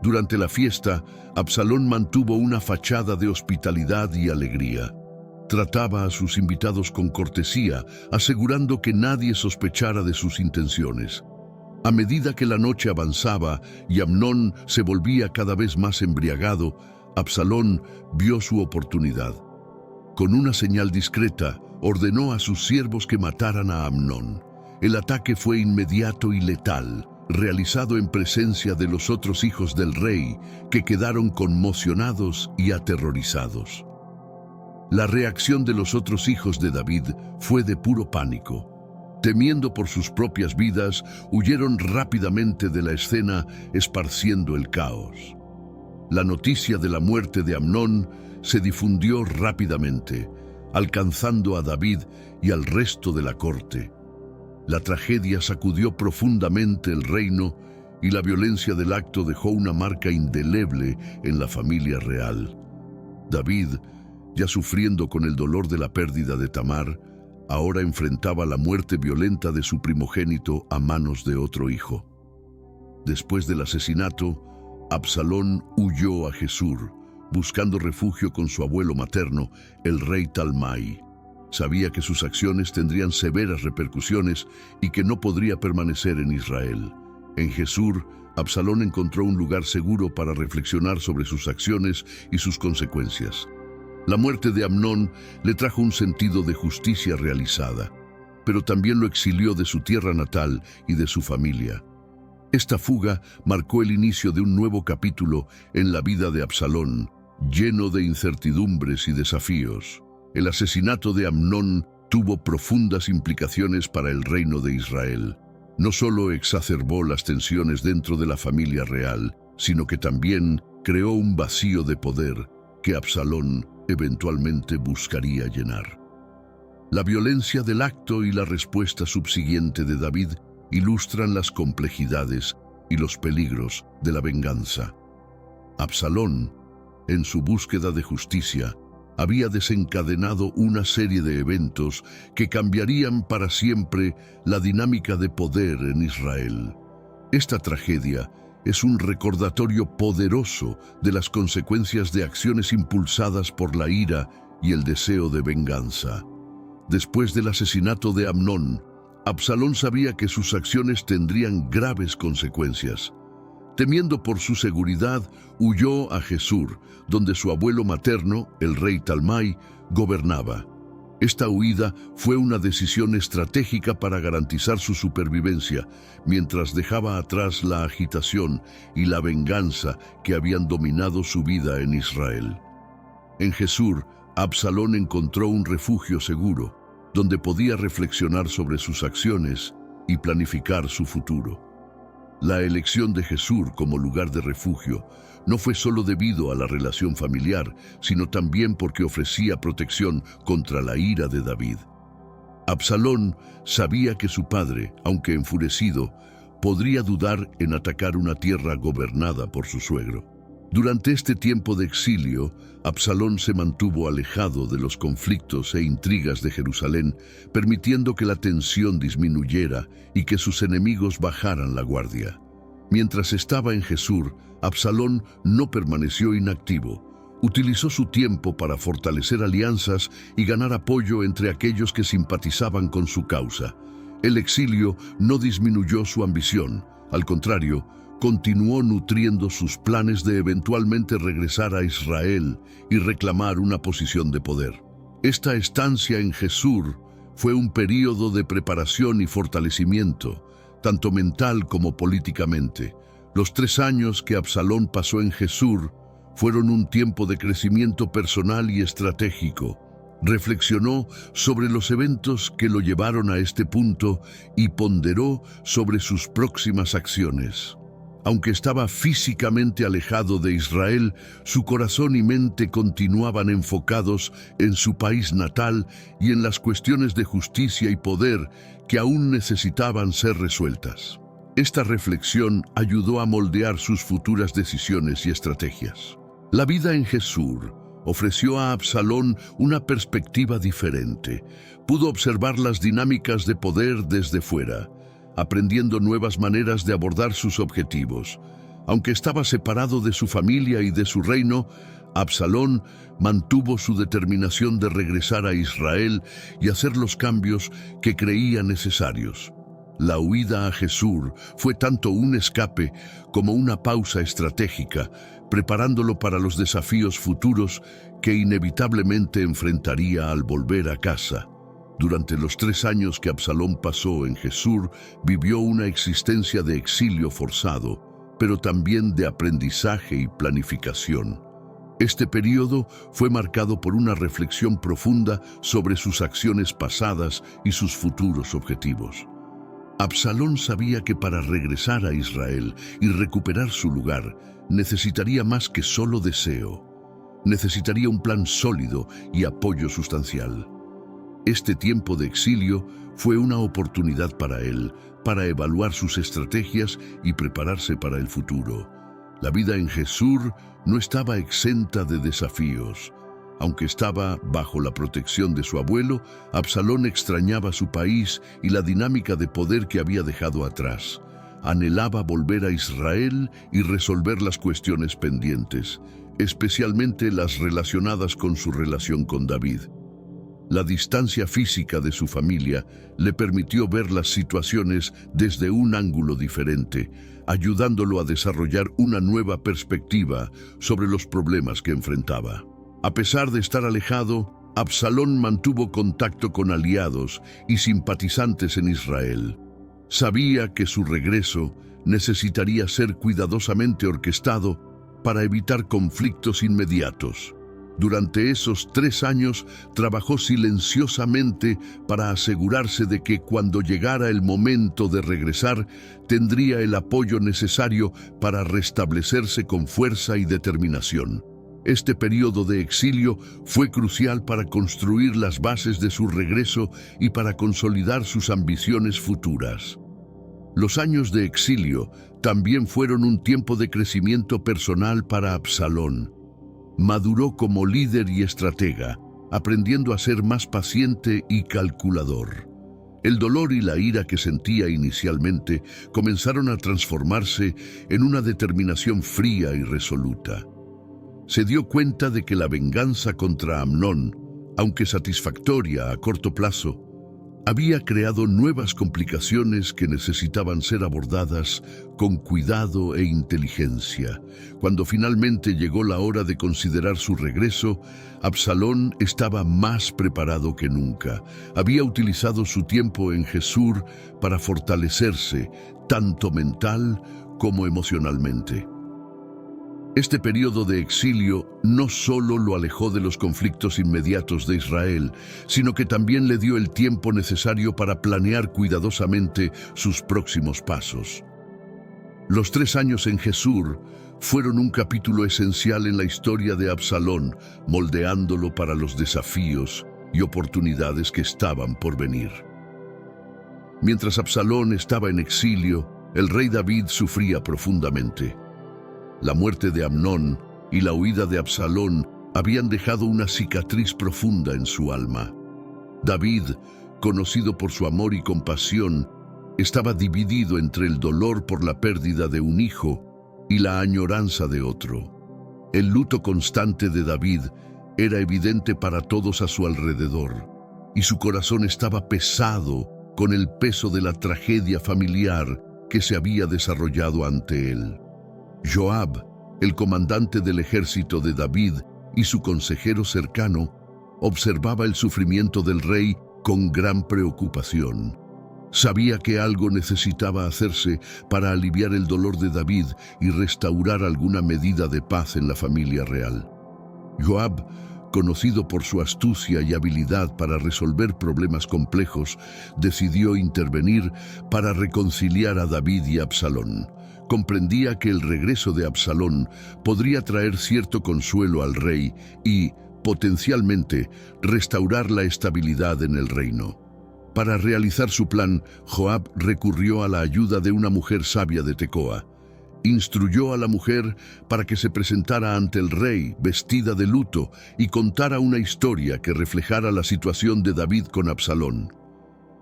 Durante la fiesta, Absalón mantuvo una fachada de hospitalidad y alegría. Trataba a sus invitados con cortesía, asegurando que nadie sospechara de sus intenciones. A medida que la noche avanzaba y Amnón se volvía cada vez más embriagado, Absalón vio su oportunidad. Con una señal discreta, ordenó a sus siervos que mataran a Amnón. El ataque fue inmediato y letal, realizado en presencia de los otros hijos del rey, que quedaron conmocionados y aterrorizados. La reacción de los otros hijos de David fue de puro pánico. Temiendo por sus propias vidas, huyeron rápidamente de la escena, esparciendo el caos. La noticia de la muerte de Amnón se difundió rápidamente, alcanzando a David y al resto de la corte. La tragedia sacudió profundamente el reino y la violencia del acto dejó una marca indeleble en la familia real. David, ya sufriendo con el dolor de la pérdida de Tamar, ahora enfrentaba la muerte violenta de su primogénito a manos de otro hijo. Después del asesinato, Absalón huyó a Gesur, buscando refugio con su abuelo materno, el rey Talmai. Sabía que sus acciones tendrían severas repercusiones y que no podría permanecer en Israel. En Gesur, Absalón encontró un lugar seguro para reflexionar sobre sus acciones y sus consecuencias. La muerte de Amnón le trajo un sentido de justicia realizada, pero también lo exilió de su tierra natal y de su familia. Esta fuga marcó el inicio de un nuevo capítulo en la vida de Absalón, lleno de incertidumbres y desafíos. El asesinato de Amnón tuvo profundas implicaciones para el reino de Israel. No solo exacerbó las tensiones dentro de la familia real, sino que también creó un vacío de poder que Absalón eventualmente buscaría llenar. La violencia del acto y la respuesta subsiguiente de David ilustran las complejidades y los peligros de la venganza. Absalón, en su búsqueda de justicia, había desencadenado una serie de eventos que cambiarían para siempre la dinámica de poder en Israel. Esta tragedia es un recordatorio poderoso de las consecuencias de acciones impulsadas por la ira y el deseo de venganza. Después del asesinato de Amnón, Absalón sabía que sus acciones tendrían graves consecuencias. Temiendo por su seguridad, huyó a Gesur, donde su abuelo materno, el rey Talmai, gobernaba. Esta huida fue una decisión estratégica para garantizar su supervivencia, mientras dejaba atrás la agitación y la venganza que habían dominado su vida en Israel. En Gesur, Absalón encontró un refugio seguro, donde podía reflexionar sobre sus acciones y planificar su futuro. La elección de Gesur como lugar de refugio no fue solo debido a la relación familiar, sino también porque ofrecía protección contra la ira de David. Absalón sabía que su padre, aunque enfurecido, podría dudar en atacar una tierra gobernada por su suegro. Durante este tiempo de exilio, Absalón se mantuvo alejado de los conflictos e intrigas de Jerusalén, permitiendo que la tensión disminuyera y que sus enemigos bajaran la guardia. Mientras estaba en Gesur, Absalón no permaneció inactivo. Utilizó su tiempo para fortalecer alianzas y ganar apoyo entre aquellos que simpatizaban con su causa. El exilio no disminuyó su ambición, al contrario, continuó nutriendo sus planes de eventualmente regresar a Israel y reclamar una posición de poder. Esta estancia en Gesur fue un período de preparación y fortalecimiento, tanto mental como políticamente. Los 3 años que Absalón pasó en Gesur fueron un tiempo de crecimiento personal y estratégico. Reflexionó sobre los eventos que lo llevaron a este punto y ponderó sobre sus próximas acciones. Aunque estaba físicamente alejado de Israel, su corazón y mente continuaban enfocados en su país natal y en las cuestiones de justicia y poder que aún necesitaban ser resueltas. Esta reflexión ayudó a moldear sus futuras decisiones y estrategias. La vida en Gesur ofreció a Absalón una perspectiva diferente. Pudo observar las dinámicas de poder desde fuera, aprendiendo nuevas maneras de abordar sus objetivos. Aunque estaba separado de su familia y de su reino, Absalón mantuvo su determinación de regresar a Israel y hacer los cambios que creía necesarios. La huida a Gesur fue tanto un escape como una pausa estratégica, preparándolo para los desafíos futuros que inevitablemente enfrentaría al volver a casa. Durante los 3 años que Absalón pasó en Gesur, vivió una existencia de exilio forzado, pero también de aprendizaje y planificación. Este periodo fue marcado por una reflexión profunda sobre sus acciones pasadas y sus futuros objetivos. Absalón sabía que para regresar a Israel y recuperar su lugar, necesitaría más que solo deseo. Necesitaría un plan sólido y apoyo sustancial. Este tiempo de exilio fue una oportunidad para él, para evaluar sus estrategias y prepararse para el futuro. La vida en Gesur no estaba exenta de desafíos. Aunque estaba bajo la protección de su abuelo, Absalón extrañaba su país y la dinámica de poder que había dejado atrás. Anhelaba volver a Israel y resolver las cuestiones pendientes, especialmente las relacionadas con su relación con David. La distancia física de su familia le permitió ver las situaciones desde un ángulo diferente, ayudándolo a desarrollar una nueva perspectiva sobre los problemas que enfrentaba. A pesar de estar alejado, Absalón mantuvo contacto con aliados y simpatizantes en Israel. Sabía que su regreso necesitaría ser cuidadosamente orquestado para evitar conflictos inmediatos. Durante esos 3 años trabajó silenciosamente para asegurarse de que cuando llegara el momento de regresar, tendría el apoyo necesario para restablecerse con fuerza y determinación. Este periodo de exilio fue crucial para construir las bases de su regreso y para consolidar sus ambiciones futuras. Los años de exilio también fueron un tiempo de crecimiento personal para Absalón. Maduró como líder y estratega, aprendiendo a ser más paciente y calculador. El dolor y la ira que sentía inicialmente comenzaron a transformarse en una determinación fría y resoluta. Se dio cuenta de que la venganza contra Amnón, aunque satisfactoria a corto plazo, había creado nuevas complicaciones que necesitaban ser abordadas con cuidado e inteligencia. Cuando finalmente llegó la hora de considerar su regreso, Absalón estaba más preparado que nunca. Había utilizado su tiempo en Gesur para fortalecerse, tanto mental como emocionalmente. Este periodo de exilio no solo lo alejó de los conflictos inmediatos de Israel, sino que también le dio el tiempo necesario para planear cuidadosamente sus próximos pasos. Los 3 años en Gesur fueron un capítulo esencial en la historia de Absalón, moldeándolo para los desafíos y oportunidades que estaban por venir. Mientras Absalón estaba en exilio, el rey David sufría profundamente. La muerte de Amnón y la huida de Absalón habían dejado una cicatriz profunda en su alma. David, conocido por su amor y compasión, estaba dividido entre el dolor por la pérdida de un hijo y la añoranza de otro. El luto constante de David era evidente para todos a su alrededor, y su corazón estaba pesado con el peso de la tragedia familiar que se había desarrollado ante él. Joab, el comandante del ejército de David y su consejero cercano, observaba el sufrimiento del rey con gran preocupación. Sabía que algo necesitaba hacerse para aliviar el dolor de David y restaurar alguna medida de paz en la familia real. Joab, conocido por su astucia y habilidad para resolver problemas complejos, decidió intervenir para reconciliar a David y Absalón. Comprendía que el regreso de Absalón podría traer cierto consuelo al rey y, potencialmente, restaurar la estabilidad en el reino. Para realizar su plan, Joab recurrió a la ayuda de una mujer sabia de Tecoa. Instruyó a la mujer para que se presentara ante el rey vestida de luto y contara una historia que reflejara la situación de David con Absalón.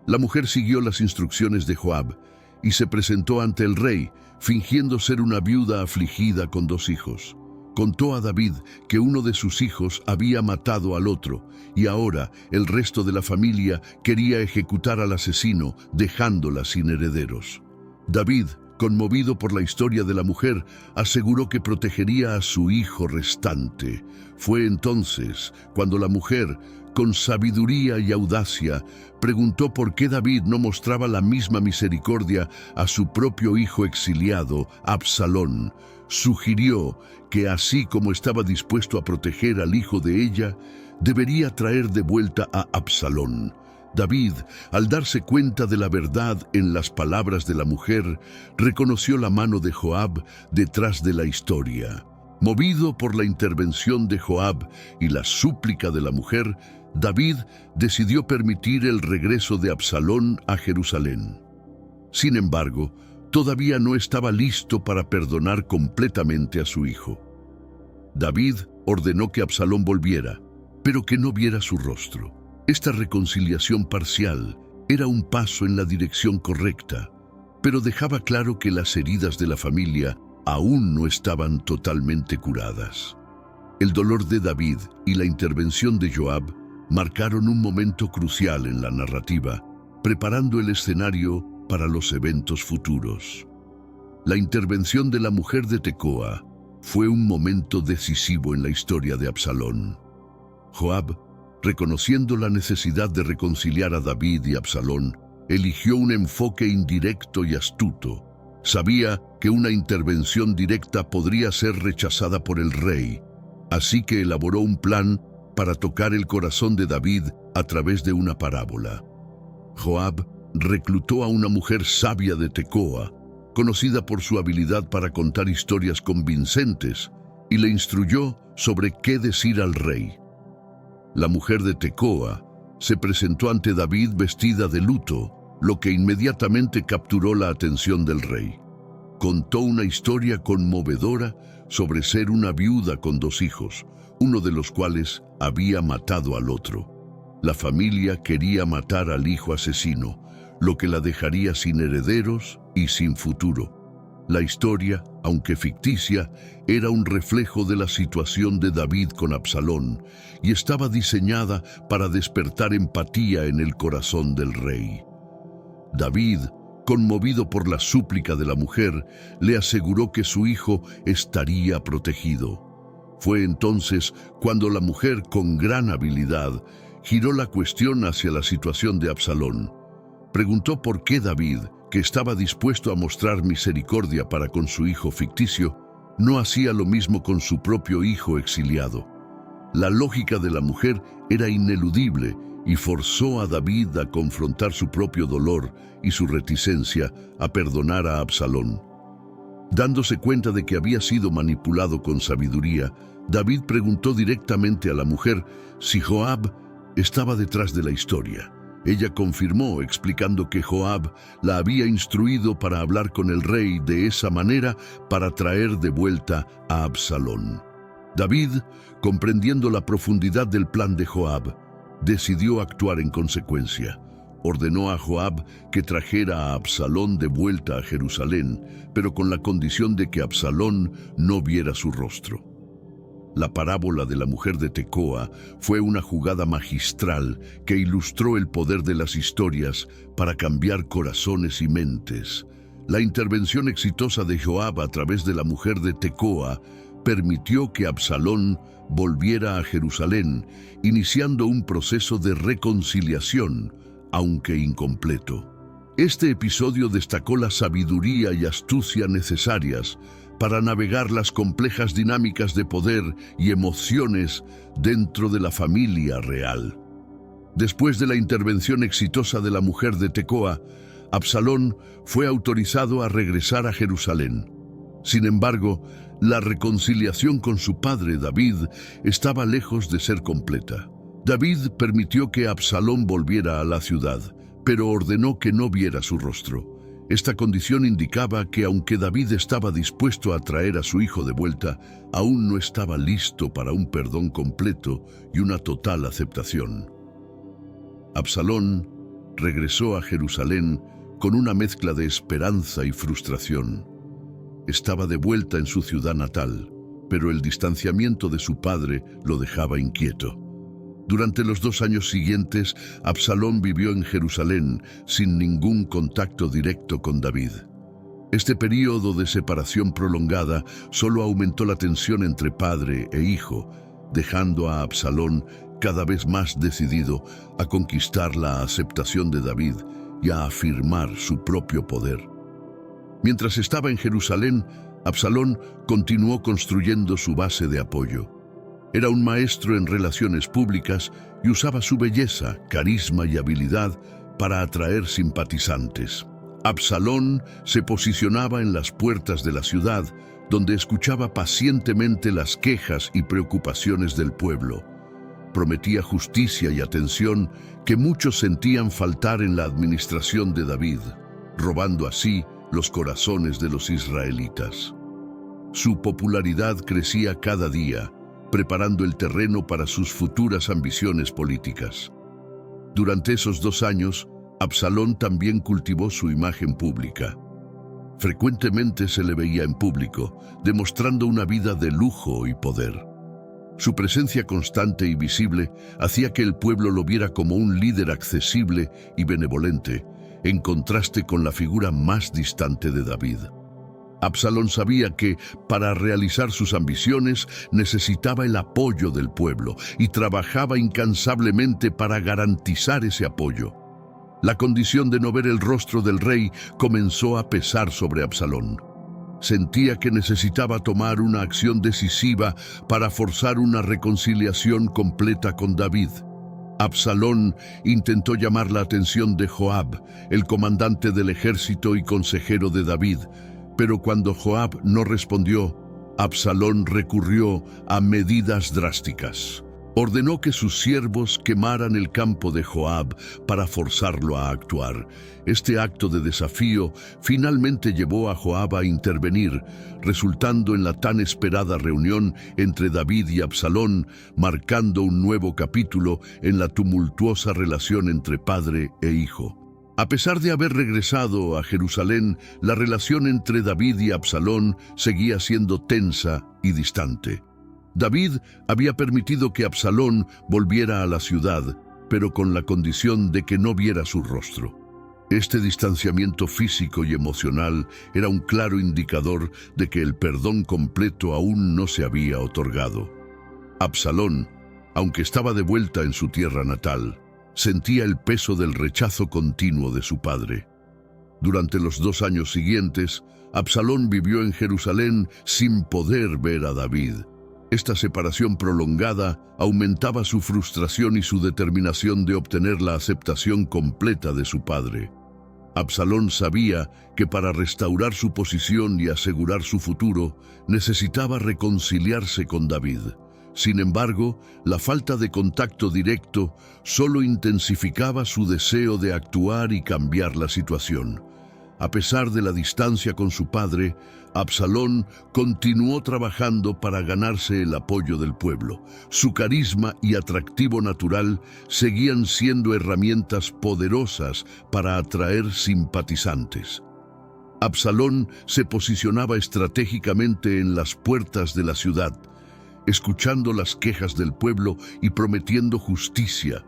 La mujer siguió las instrucciones de Joab y se presentó ante el rey, fingiendo ser una viuda afligida con 2 hijos. Contó a David que uno de sus hijos había matado al otro y ahora el resto de la familia quería ejecutar al asesino, dejándola sin herederos. David, conmovido por la historia de la mujer, aseguró que protegería a su hijo restante. Fue entonces cuando la mujer, con sabiduría y audacia, preguntó por qué David no mostraba la misma misericordia a su propio hijo exiliado, Absalón. Sugirió que así como estaba dispuesto a proteger al hijo de ella, debería traer de vuelta a Absalón. David, al darse cuenta de la verdad en las palabras de la mujer, reconoció la mano de Joab detrás de la historia. Movido por la intervención de Joab y la súplica de la mujer, David decidió permitir el regreso de Absalón a Jerusalén. Sin embargo, todavía no estaba listo para perdonar completamente a su hijo. David ordenó que Absalón volviera, pero que no viera su rostro. Esta reconciliación parcial era un paso en la dirección correcta, pero dejaba claro que las heridas de la familia aún no estaban totalmente curadas. El dolor de David y la intervención de Joab marcaron un momento crucial en la narrativa, preparando el escenario para los eventos futuros. La intervención de la mujer de Tecoa fue un momento decisivo en la historia de Absalón. Joab, reconociendo la necesidad de reconciliar a David y Absalón, eligió un enfoque indirecto y astuto. Sabía que una intervención directa podría ser rechazada por el rey, así que elaboró un plan para tocar el corazón de David a través de una parábola. Joab reclutó a una mujer sabia de Tecoa, conocida por su habilidad para contar historias convincentes, y le instruyó sobre qué decir al rey. La mujer de Tecoa se presentó ante David vestida de luto, lo que inmediatamente capturó la atención del rey. Contó una historia conmovedora sobre ser una viuda con 2 hijos, uno de los cuales había matado al otro. La familia quería matar al hijo asesino, lo que la dejaría sin herederos y sin futuro. La historia, aunque ficticia, era un reflejo de la situación de David con Absalón y estaba diseñada para despertar empatía en el corazón del rey. David, conmovido por la súplica de la mujer, le aseguró que su hijo estaría protegido. Fue entonces cuando la mujer, con gran habilidad, giró la cuestión hacia la situación de Absalón. Preguntó por qué David, que estaba dispuesto a mostrar misericordia para con su hijo ficticio, no hacía lo mismo con su propio hijo exiliado. La lógica de la mujer era ineludible y forzó a David a confrontar su propio dolor y su reticencia a perdonar a Absalón. Dándose cuenta de que había sido manipulado con sabiduría, David preguntó directamente a la mujer si Joab estaba detrás de la historia. Ella confirmó, explicando que Joab la había instruido para hablar con el rey de esa manera para traer de vuelta a Absalón. David, comprendiendo la profundidad del plan de Joab, decidió actuar en consecuencia. Ordenó a Joab que trajera a Absalón de vuelta a Jerusalén, pero con la condición de que Absalón no viera su rostro. La parábola de la mujer de Tecoa fue una jugada magistral que ilustró el poder de las historias para cambiar corazones y mentes. La intervención exitosa de Joab a través de la mujer de Tecoa permitió que Absalón volviera a Jerusalén, iniciando un proceso de reconciliación, aunque incompleto. Este episodio destacó la sabiduría y astucia necesarias para navegar las complejas dinámicas de poder y emociones dentro de la familia real. Después de la intervención exitosa de la mujer de Tecoa, Absalón fue autorizado a regresar a Jerusalén. Sin embargo, la reconciliación con su padre David estaba lejos de ser completa. David permitió que Absalón volviera a la ciudad, pero ordenó que no viera su rostro. Esta condición indicaba que aunque David estaba dispuesto a traer a su hijo de vuelta, aún no estaba listo para un perdón completo y una total aceptación. Absalón regresó a Jerusalén con una mezcla de esperanza y frustración. Estaba de vuelta en su ciudad natal, pero el distanciamiento de su padre lo dejaba inquieto. Durante los 2 años siguientes, Absalón vivió en Jerusalén sin ningún contacto directo con David. Este período de separación prolongada solo aumentó la tensión entre padre e hijo, dejando a Absalón cada vez más decidido a conquistar la aceptación de David y a afirmar su propio poder. Mientras estaba en Jerusalén, Absalón continuó construyendo su base de apoyo. Era un maestro en relaciones públicas y usaba su belleza, carisma y habilidad para atraer simpatizantes. Absalón se posicionaba en las puertas de la ciudad, donde escuchaba pacientemente las quejas y preocupaciones del pueblo. Prometía justicia y atención que muchos sentían faltar en la administración de David, robando así los corazones de los israelitas. Su popularidad crecía cada día, preparando el terreno para sus futuras ambiciones políticas. Durante esos 2 años, Absalón también cultivó su imagen pública. Frecuentemente se le veía en público, demostrando una vida de lujo y poder. Su presencia constante y visible hacía que el pueblo lo viera como un líder accesible y benevolente, en contraste con la figura más distante de David. Absalón sabía que, para realizar sus ambiciones, necesitaba el apoyo del pueblo y trabajaba incansablemente para garantizar ese apoyo. La condición de no ver el rostro del rey comenzó a pesar sobre Absalón. Sentía que necesitaba tomar una acción decisiva para forzar una reconciliación completa con David. Absalón intentó llamar la atención de Joab, el comandante del ejército y consejero de David, pero cuando Joab no respondió, Absalón recurrió a medidas drásticas. Ordenó que sus siervos quemaran el campo de Joab para forzarlo a actuar. Este acto de desafío finalmente llevó a Joab a intervenir, resultando en la tan esperada reunión entre David y Absalón, marcando un nuevo capítulo en la tumultuosa relación entre padre e hijo. A pesar de haber regresado a Jerusalén, la relación entre David y Absalón seguía siendo tensa y distante. David había permitido que Absalón volviera a la ciudad, pero con la condición de que no viera su rostro. Este distanciamiento físico y emocional era un claro indicador de que el perdón completo aún no se había otorgado. Absalón, aunque estaba de vuelta en su tierra natal, sentía el peso del rechazo continuo de su padre. Durante los 2 años siguientes, Absalón vivió en Jerusalén sin poder ver a David. Esta separación prolongada aumentaba su frustración y su determinación de obtener la aceptación completa de su padre. Absalón sabía que para restaurar su posición y asegurar su futuro, necesitaba reconciliarse con David. Sin embargo, la falta de contacto directo solo intensificaba su deseo de actuar y cambiar la situación. A pesar de la distancia con su padre, Absalón continuó trabajando para ganarse el apoyo del pueblo. Su carisma y atractivo natural seguían siendo herramientas poderosas para atraer simpatizantes. Absalón se posicionaba estratégicamente en las puertas de la ciudad, escuchando las quejas del pueblo y prometiendo justicia.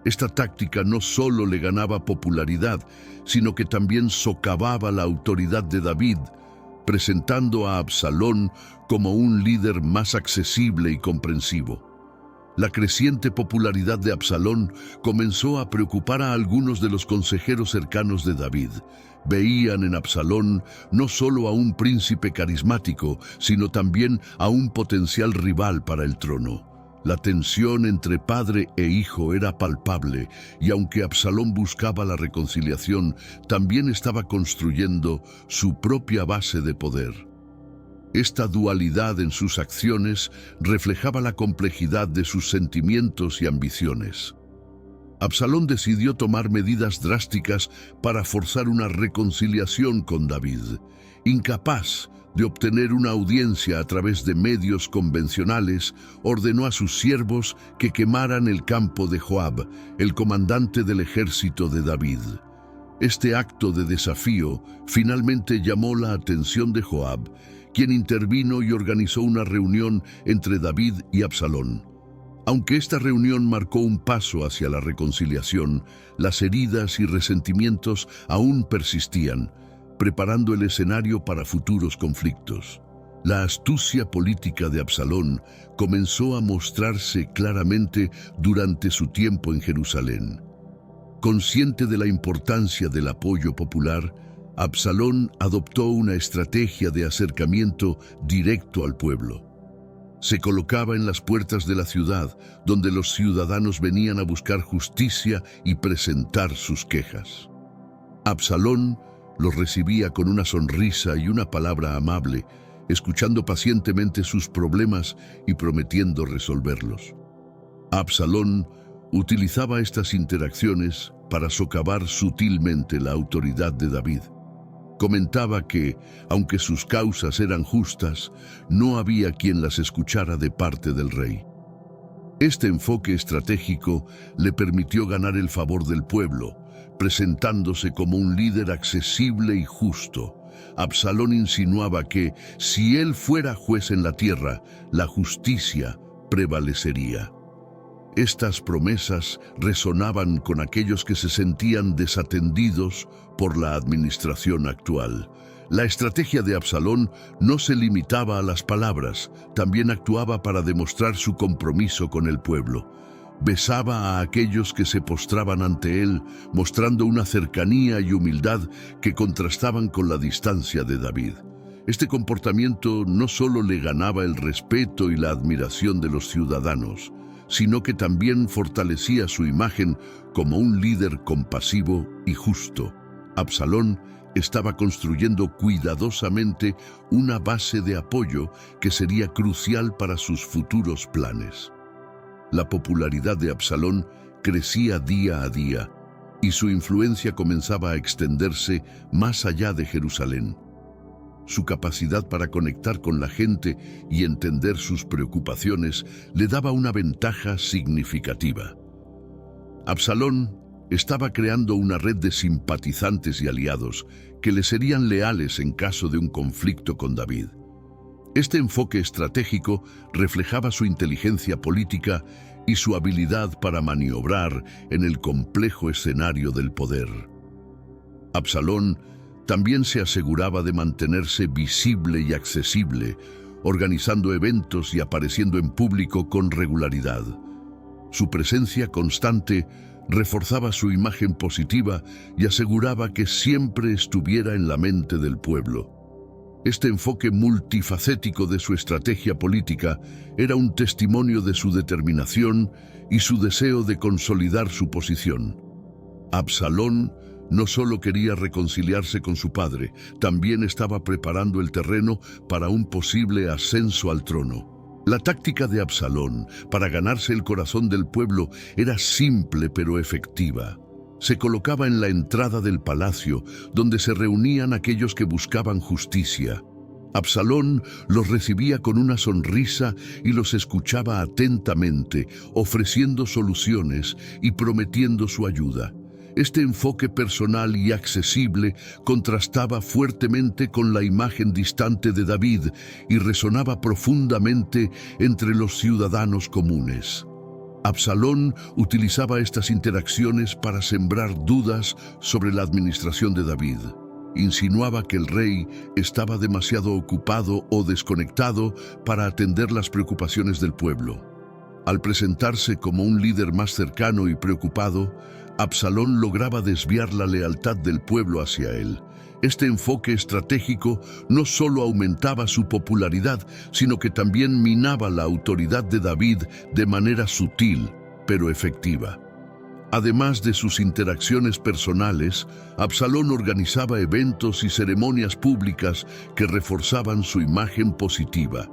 Esta táctica no solo le ganaba popularidad, sino que también socavaba la autoridad de David, presentando a Absalón como un líder más accesible y comprensivo. La creciente popularidad de Absalón comenzó a preocupar a algunos de los consejeros cercanos de David. Veían en Absalón no solo a un príncipe carismático, sino también a un potencial rival para el trono. La tensión entre padre e hijo era palpable, y aunque Absalón buscaba la reconciliación, también estaba construyendo su propia base de poder. Esta dualidad en sus acciones reflejaba la complejidad de sus sentimientos y ambiciones. Absalón decidió tomar medidas drásticas para forzar una reconciliación con David. Incapaz de obtener una audiencia a través de medios convencionales, ordenó a sus siervos que quemaran el campo de Joab, el comandante del ejército de David. Este acto de desafío finalmente llamó la atención de Joab, quien intervino y organizó una reunión entre David y Absalón. Aunque esta reunión marcó un paso hacia la reconciliación, las heridas y resentimientos aún persistían, preparando el escenario para futuros conflictos. La astucia política de Absalón comenzó a mostrarse claramente durante su tiempo en Jerusalén. Consciente de la importancia del apoyo popular, Absalón adoptó una estrategia de acercamiento directo al pueblo. Se colocaba en las puertas de la ciudad, donde los ciudadanos venían a buscar justicia y presentar sus quejas. Absalón los recibía con una sonrisa y una palabra amable, escuchando pacientemente sus problemas y prometiendo resolverlos. Absalón utilizaba estas interacciones para socavar sutilmente la autoridad de David. Comentaba que, aunque sus causas eran justas, no había quien las escuchara de parte del rey. Este enfoque estratégico le permitió ganar el favor del pueblo, presentándose como un líder accesible y justo. Absalón insinuaba que, si él fuera juez en la tierra, la justicia prevalecería. Estas promesas resonaban con aquellos que se sentían desatendidos por la administración actual. La estrategia de Absalón no se limitaba a las palabras, también actuaba para demostrar su compromiso con el pueblo. Besaba a aquellos que se postraban ante él, mostrando una cercanía y humildad que contrastaban con la distancia de David. Este comportamiento no solo le ganaba el respeto y la admiración de los ciudadanos, sino que también fortalecía su imagen como un líder compasivo y justo. Absalón estaba construyendo cuidadosamente una base de apoyo que sería crucial para sus futuros planes. La popularidad de Absalón crecía día a día y su influencia comenzaba a extenderse más allá de Jerusalén. Su capacidad para conectar con la gente y entender sus preocupaciones le daba una ventaja significativa. Absalón estaba creando una red de simpatizantes y aliados que le serían leales en caso de un conflicto con David. Este enfoque estratégico reflejaba su inteligencia política y su habilidad para maniobrar en el complejo escenario del poder. Absalón también se aseguraba de mantenerse visible y accesible, organizando eventos y apareciendo en público con regularidad. Su presencia constante reforzaba su imagen positiva y aseguraba que siempre estuviera en la mente del pueblo. Este enfoque multifacético de su estrategia política era un testimonio de su determinación y su deseo de consolidar su posición. Absalón no solo quería reconciliarse con su padre, también estaba preparando el terreno para un posible ascenso al trono. La táctica de Absalón para ganarse el corazón del pueblo era simple pero efectiva. Se colocaba en la entrada del palacio, donde se reunían aquellos que buscaban justicia. Absalón los recibía con una sonrisa y los escuchaba atentamente, ofreciendo soluciones y prometiendo su ayuda. Este enfoque personal y accesible contrastaba fuertemente con la imagen distante de David y resonaba profundamente entre los ciudadanos comunes. Absalón utilizaba estas interacciones para sembrar dudas sobre la administración de David. Insinuaba que el rey estaba demasiado ocupado o desconectado para atender las preocupaciones del pueblo. Al presentarse como un líder más cercano y preocupado, Absalón lograba desviar la lealtad del pueblo hacia él. Este enfoque estratégico no solo aumentaba su popularidad, sino que también minaba la autoridad de David de manera sutil, pero efectiva. Además de sus interacciones personales, Absalón organizaba eventos y ceremonias públicas que reforzaban su imagen positiva.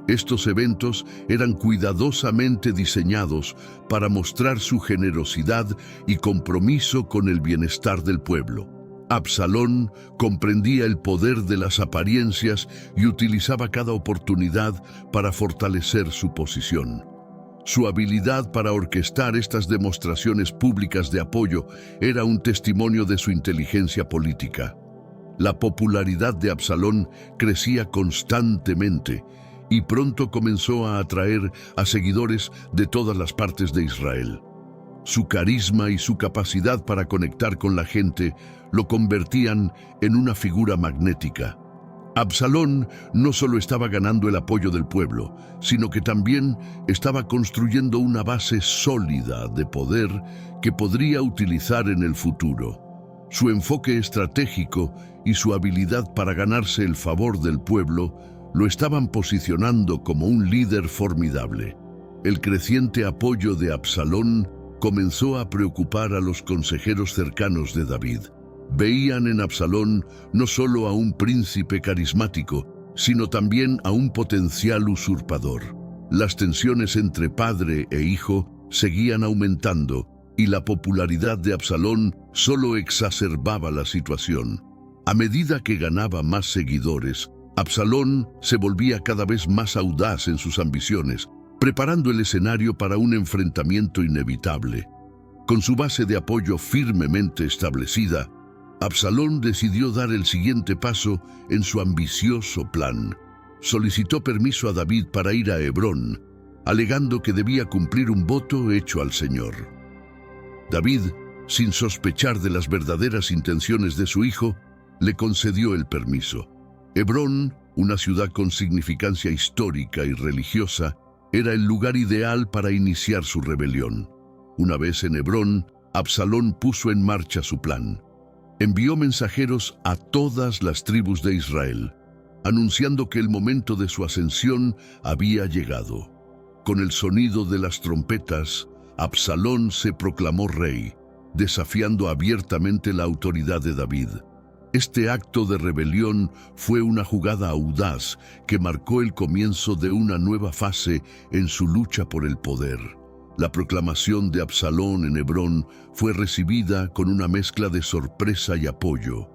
Estos eventos eran cuidadosamente diseñados para mostrar su generosidad y compromiso con el bienestar del pueblo. Absalón comprendía el poder de las apariencias y utilizaba cada oportunidad para fortalecer su posición. Su habilidad para orquestar estas demostraciones públicas de apoyo era un testimonio de su inteligencia política. La popularidad de Absalón crecía constantemente y pronto comenzó a atraer a seguidores de todas las partes de Israel. Su carisma y su capacidad para conectar con la gente lo convertían en una figura magnética. Absalón no solo estaba ganando el apoyo del pueblo, sino que también estaba construyendo una base sólida de poder que podría utilizar en el futuro. Su enfoque estratégico y su habilidad para ganarse el favor del pueblo lo estaban posicionando como un líder formidable. El creciente apoyo de Absalón comenzó a preocupar a los consejeros cercanos de David. Veían en Absalón no solo a un príncipe carismático, sino también a un potencial usurpador. Las tensiones entre padre e hijo seguían aumentando y la popularidad de Absalón solo exacerbaba la situación. A medida que ganaba más seguidores, Absalón se volvía cada vez más audaz en sus ambiciones, preparando el escenario para un enfrentamiento inevitable. Con su base de apoyo firmemente establecida, Absalón decidió dar el siguiente paso en su ambicioso plan. Solicitó permiso a David para ir a Hebrón, alegando que debía cumplir un voto hecho al Señor. David, sin sospechar de las verdaderas intenciones de su hijo, le concedió el permiso. Hebrón, una ciudad con significancia histórica y religiosa, era el lugar ideal para iniciar su rebelión. Una vez en Hebrón, Absalón puso en marcha su plan. Envió mensajeros a todas las tribus de Israel, anunciando que el momento de su ascensión había llegado. Con el sonido de las trompetas, Absalón se proclamó rey, desafiando abiertamente la autoridad de David. Este acto de rebelión fue una jugada audaz que marcó el comienzo de una nueva fase en su lucha por el poder. La proclamación de Absalón en Hebrón fue recibida con una mezcla de sorpresa y apoyo.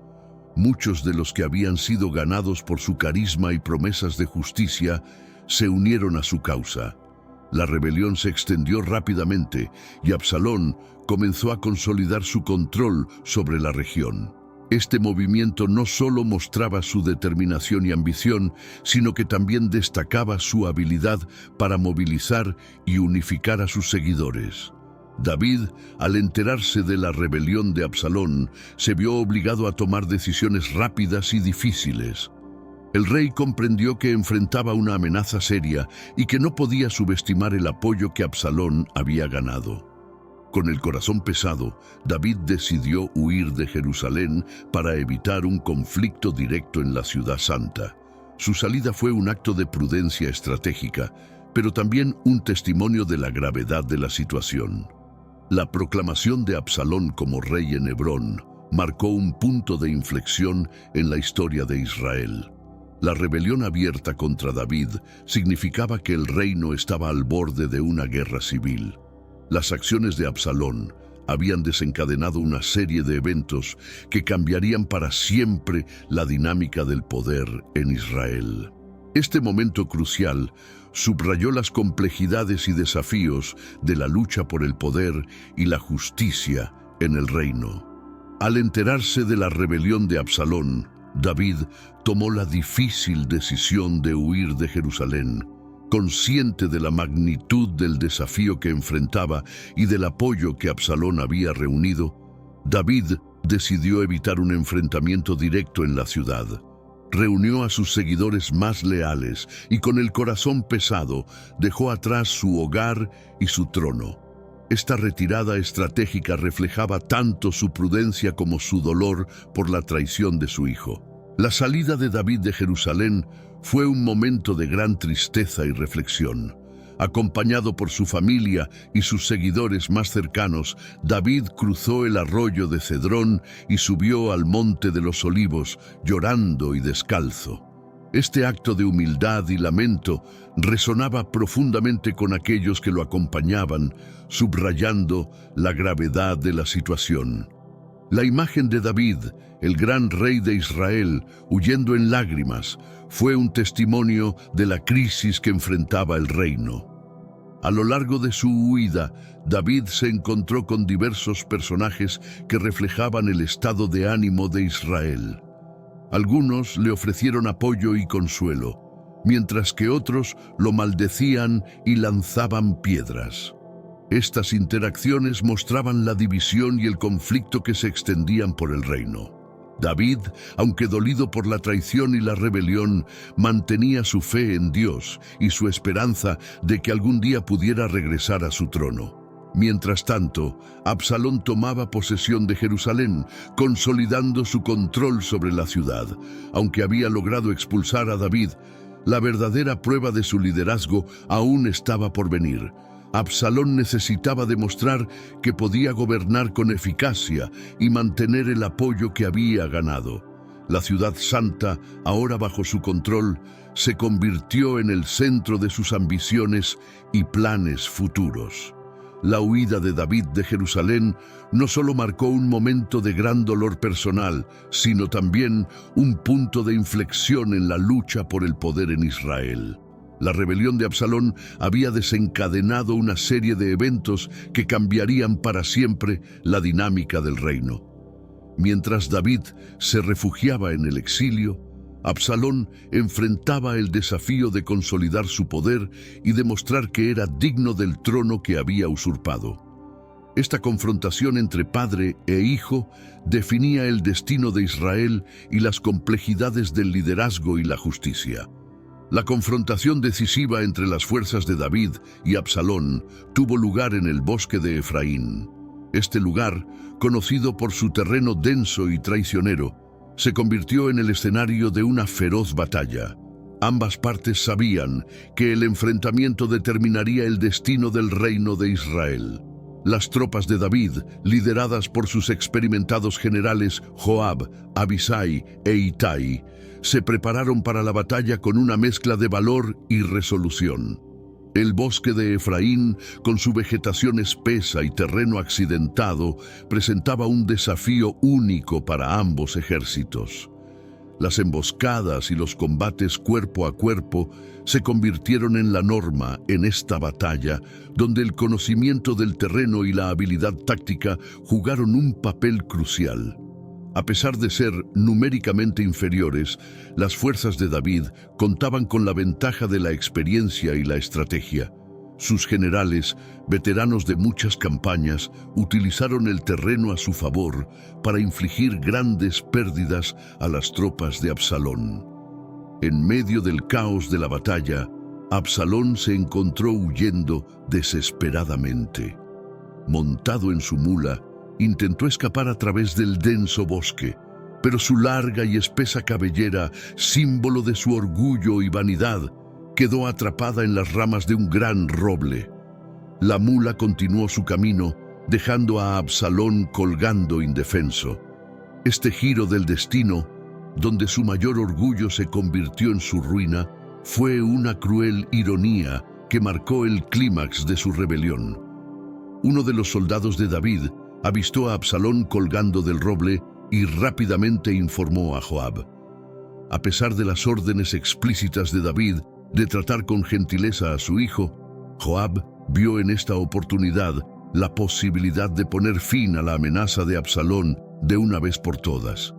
Muchos de los que habían sido ganados por su carisma y promesas de justicia se unieron a su causa. La rebelión se extendió rápidamente y Absalón comenzó a consolidar su control sobre la región. Este movimiento no solo mostraba su determinación y ambición, sino que también destacaba su habilidad para movilizar y unificar a sus seguidores. David, al enterarse de la rebelión de Absalón, se vio obligado a tomar decisiones rápidas y difíciles. El rey comprendió que enfrentaba una amenaza seria y que no podía subestimar el apoyo que Absalón había ganado. Con el corazón pesado, David decidió huir de Jerusalén para evitar un conflicto directo en la ciudad santa. Su salida fue un acto de prudencia estratégica, pero también un testimonio de la gravedad de la situación. La proclamación de Absalón como rey en Hebrón marcó un punto de inflexión en la historia de Israel. La rebelión abierta contra David significaba que el reino estaba al borde de una guerra civil. Las acciones de Absalón habían desencadenado una serie de eventos que cambiarían para siempre la dinámica del poder en Israel. Este momento crucial subrayó las complejidades y desafíos de la lucha por el poder y la justicia en el reino. Al enterarse de la rebelión de Absalón, David tomó la difícil decisión de huir de Jerusalén. Consciente de la magnitud del desafío que enfrentaba y del apoyo que Absalón había reunido, David decidió evitar un enfrentamiento directo en la ciudad. Reunió a sus seguidores más leales y con el corazón pesado dejó atrás su hogar y su trono. Esta retirada estratégica reflejaba tanto su prudencia como su dolor por la traición de su hijo. La salida de David de Jerusalén fue un momento de gran tristeza y reflexión. Acompañado por su familia y sus seguidores más cercanos, David cruzó el arroyo de Cedrón y subió al monte de los Olivos, llorando y descalzo. Este acto de humildad y lamento resonaba profundamente con aquellos que lo acompañaban, subrayando la gravedad de la situación. La imagen de David, el gran rey de Israel, huyendo en lágrimas, fue un testimonio de la crisis que enfrentaba el reino. A lo largo de su huida, David se encontró con diversos personajes que reflejaban el estado de ánimo de Israel. Algunos le ofrecieron apoyo y consuelo, mientras que otros lo maldecían y lanzaban piedras. Estas interacciones mostraban la división y el conflicto que se extendían por el reino. David, aunque dolido por la traición y la rebelión, mantenía su fe en Dios y su esperanza de que algún día pudiera regresar a su trono. Mientras tanto, Absalón tomaba posesión de Jerusalén, consolidando su control sobre la ciudad. Aunque había logrado expulsar a David, la verdadera prueba de su liderazgo aún estaba por venir. Absalón necesitaba demostrar que podía gobernar con eficacia y mantener el apoyo que había ganado. La ciudad santa, ahora bajo su control, se convirtió en el centro de sus ambiciones y planes futuros. La huida de David de Jerusalén no solo marcó un momento de gran dolor personal, sino también un punto de inflexión en la lucha por el poder en Israel. La rebelión de Absalón había desencadenado una serie de eventos que cambiarían para siempre la dinámica del reino. Mientras David se refugiaba en el exilio, Absalón enfrentaba el desafío de consolidar su poder y demostrar que era digno del trono que había usurpado. Esta confrontación entre padre e hijo definía el destino de Israel y las complejidades del liderazgo y la justicia. La confrontación decisiva entre las fuerzas de David y Absalón tuvo lugar en el bosque de Efraín. Este lugar, conocido por su terreno denso y traicionero, se convirtió en el escenario de una feroz batalla. Ambas partes sabían que el enfrentamiento determinaría el destino del reino de Israel. Las tropas de David, lideradas por sus experimentados generales Joab, Abisai e Itai, se prepararon para la batalla con una mezcla de valor y resolución. El bosque de Efraín, con su vegetación espesa y terreno accidentado, presentaba un desafío único para ambos ejércitos. Las emboscadas y los combates cuerpo a cuerpo se convirtieron en la norma en esta batalla, donde el conocimiento del terreno y la habilidad táctica jugaron un papel crucial. A pesar de ser numéricamente inferiores, las fuerzas de David contaban con la ventaja de la experiencia y la estrategia. Sus generales, veteranos de muchas campañas, utilizaron el terreno a su favor para infligir grandes pérdidas a las tropas de Absalón. En medio del caos de la batalla, Absalón se encontró huyendo desesperadamente. Montado en su mula, intentó escapar a través del denso bosque, pero su larga y espesa cabellera, símbolo de su orgullo y vanidad, quedó atrapada en las ramas de un gran roble. La mula continuó su camino, dejando a Absalón colgando indefenso. Este giro del destino, donde su mayor orgullo se convirtió en su ruina, fue una cruel ironía que marcó el clímax de su rebelión. Uno de los soldados de David avistó a Absalón colgando del roble y rápidamente informó a Joab. A pesar de las órdenes explícitas de David de tratar con gentileza a su hijo, Joab vio en esta oportunidad la posibilidad de poner fin a la amenaza de Absalón de una vez por todas.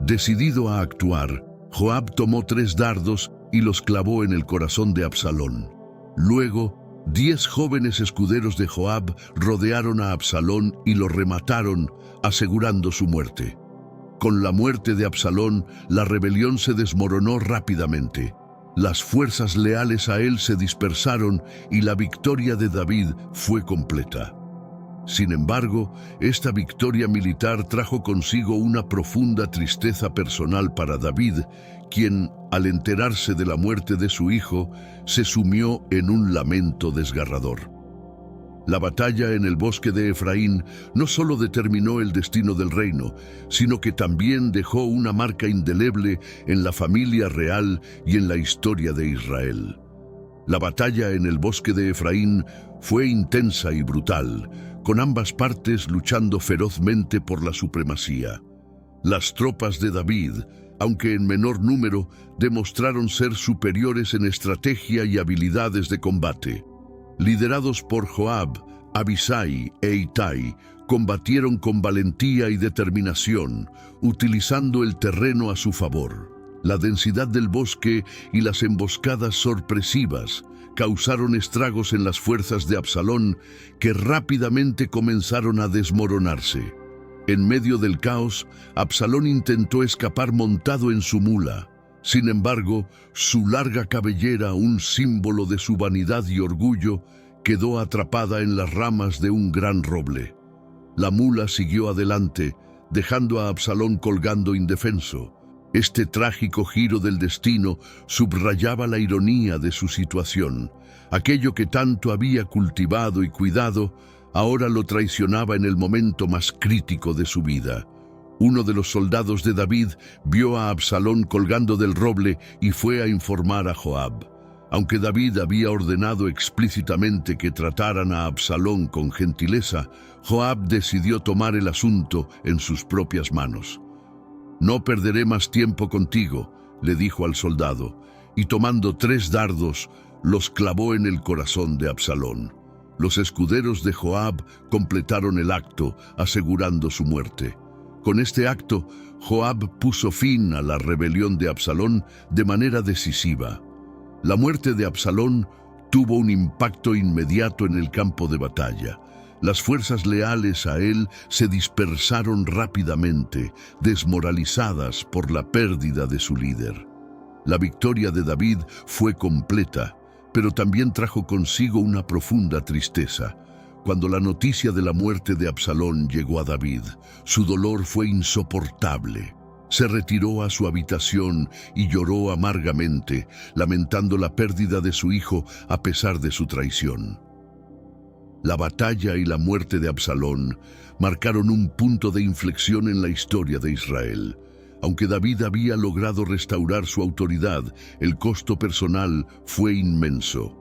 Decidido a actuar, Joab tomó 3 dardos y los clavó en el corazón de Absalón. Luego, 10 jóvenes escuderos de Joab rodearon a Absalón y lo remataron, asegurando su muerte. Con la muerte de Absalón, la rebelión se desmoronó rápidamente. Las fuerzas leales a él se dispersaron y la victoria de David fue completa. Sin embargo, esta victoria militar trajo consigo una profunda tristeza personal para David, quien, al enterarse de la muerte de su hijo, se sumió en un lamento desgarrador. La batalla en el bosque de Efraín no solo determinó el destino del reino, sino que también dejó una marca indeleble en la familia real y en la historia de Israel. La batalla en el bosque de Efraín fue intensa y brutal, con ambas partes luchando ferozmente por la supremacía. Las tropas de David, aunque en menor número, demostraron ser superiores en estrategia y habilidades de combate. Liderados por Joab, Abisai e Itai, combatieron con valentía y determinación, utilizando el terreno a su favor. La densidad del bosque y las emboscadas sorpresivas causaron estragos en las fuerzas de Absalón, que rápidamente comenzaron a desmoronarse. En medio del caos, Absalón intentó escapar montado en su mula. Sin embargo, su larga cabellera, un símbolo de su vanidad y orgullo, quedó atrapada en las ramas de un gran roble. La mula siguió adelante, dejando a Absalón colgando indefenso. Este trágico giro del destino subrayaba la ironía de su situación. Aquello que tanto había cultivado y cuidado, ahora lo traicionaba en el momento más crítico de su vida. Uno de los soldados de David vio a Absalón colgando del roble y fue a informar a Joab. Aunque David había ordenado explícitamente que trataran a Absalón con gentileza, Joab decidió tomar el asunto en sus propias manos. «No perderé más tiempo contigo», le dijo al soldado, y tomando 3 dardos, los clavó en el corazón de Absalón. Los escuderos de Joab completaron el acto, asegurando su muerte. Con este acto, Joab puso fin a la rebelión de Absalón de manera decisiva. La muerte de Absalón tuvo un impacto inmediato en el campo de batalla. Las fuerzas leales a él se dispersaron rápidamente, desmoralizadas por la pérdida de su líder. La victoria de David fue completa, pero también trajo consigo una profunda tristeza. Cuando la noticia de la muerte de Absalón llegó a David, su dolor fue insoportable. Se retiró a su habitación y lloró amargamente, lamentando la pérdida de su hijo a pesar de su traición. La batalla y la muerte de Absalón marcaron un punto de inflexión en la historia de Israel. Aunque David había logrado restaurar su autoridad, el costo personal fue inmenso.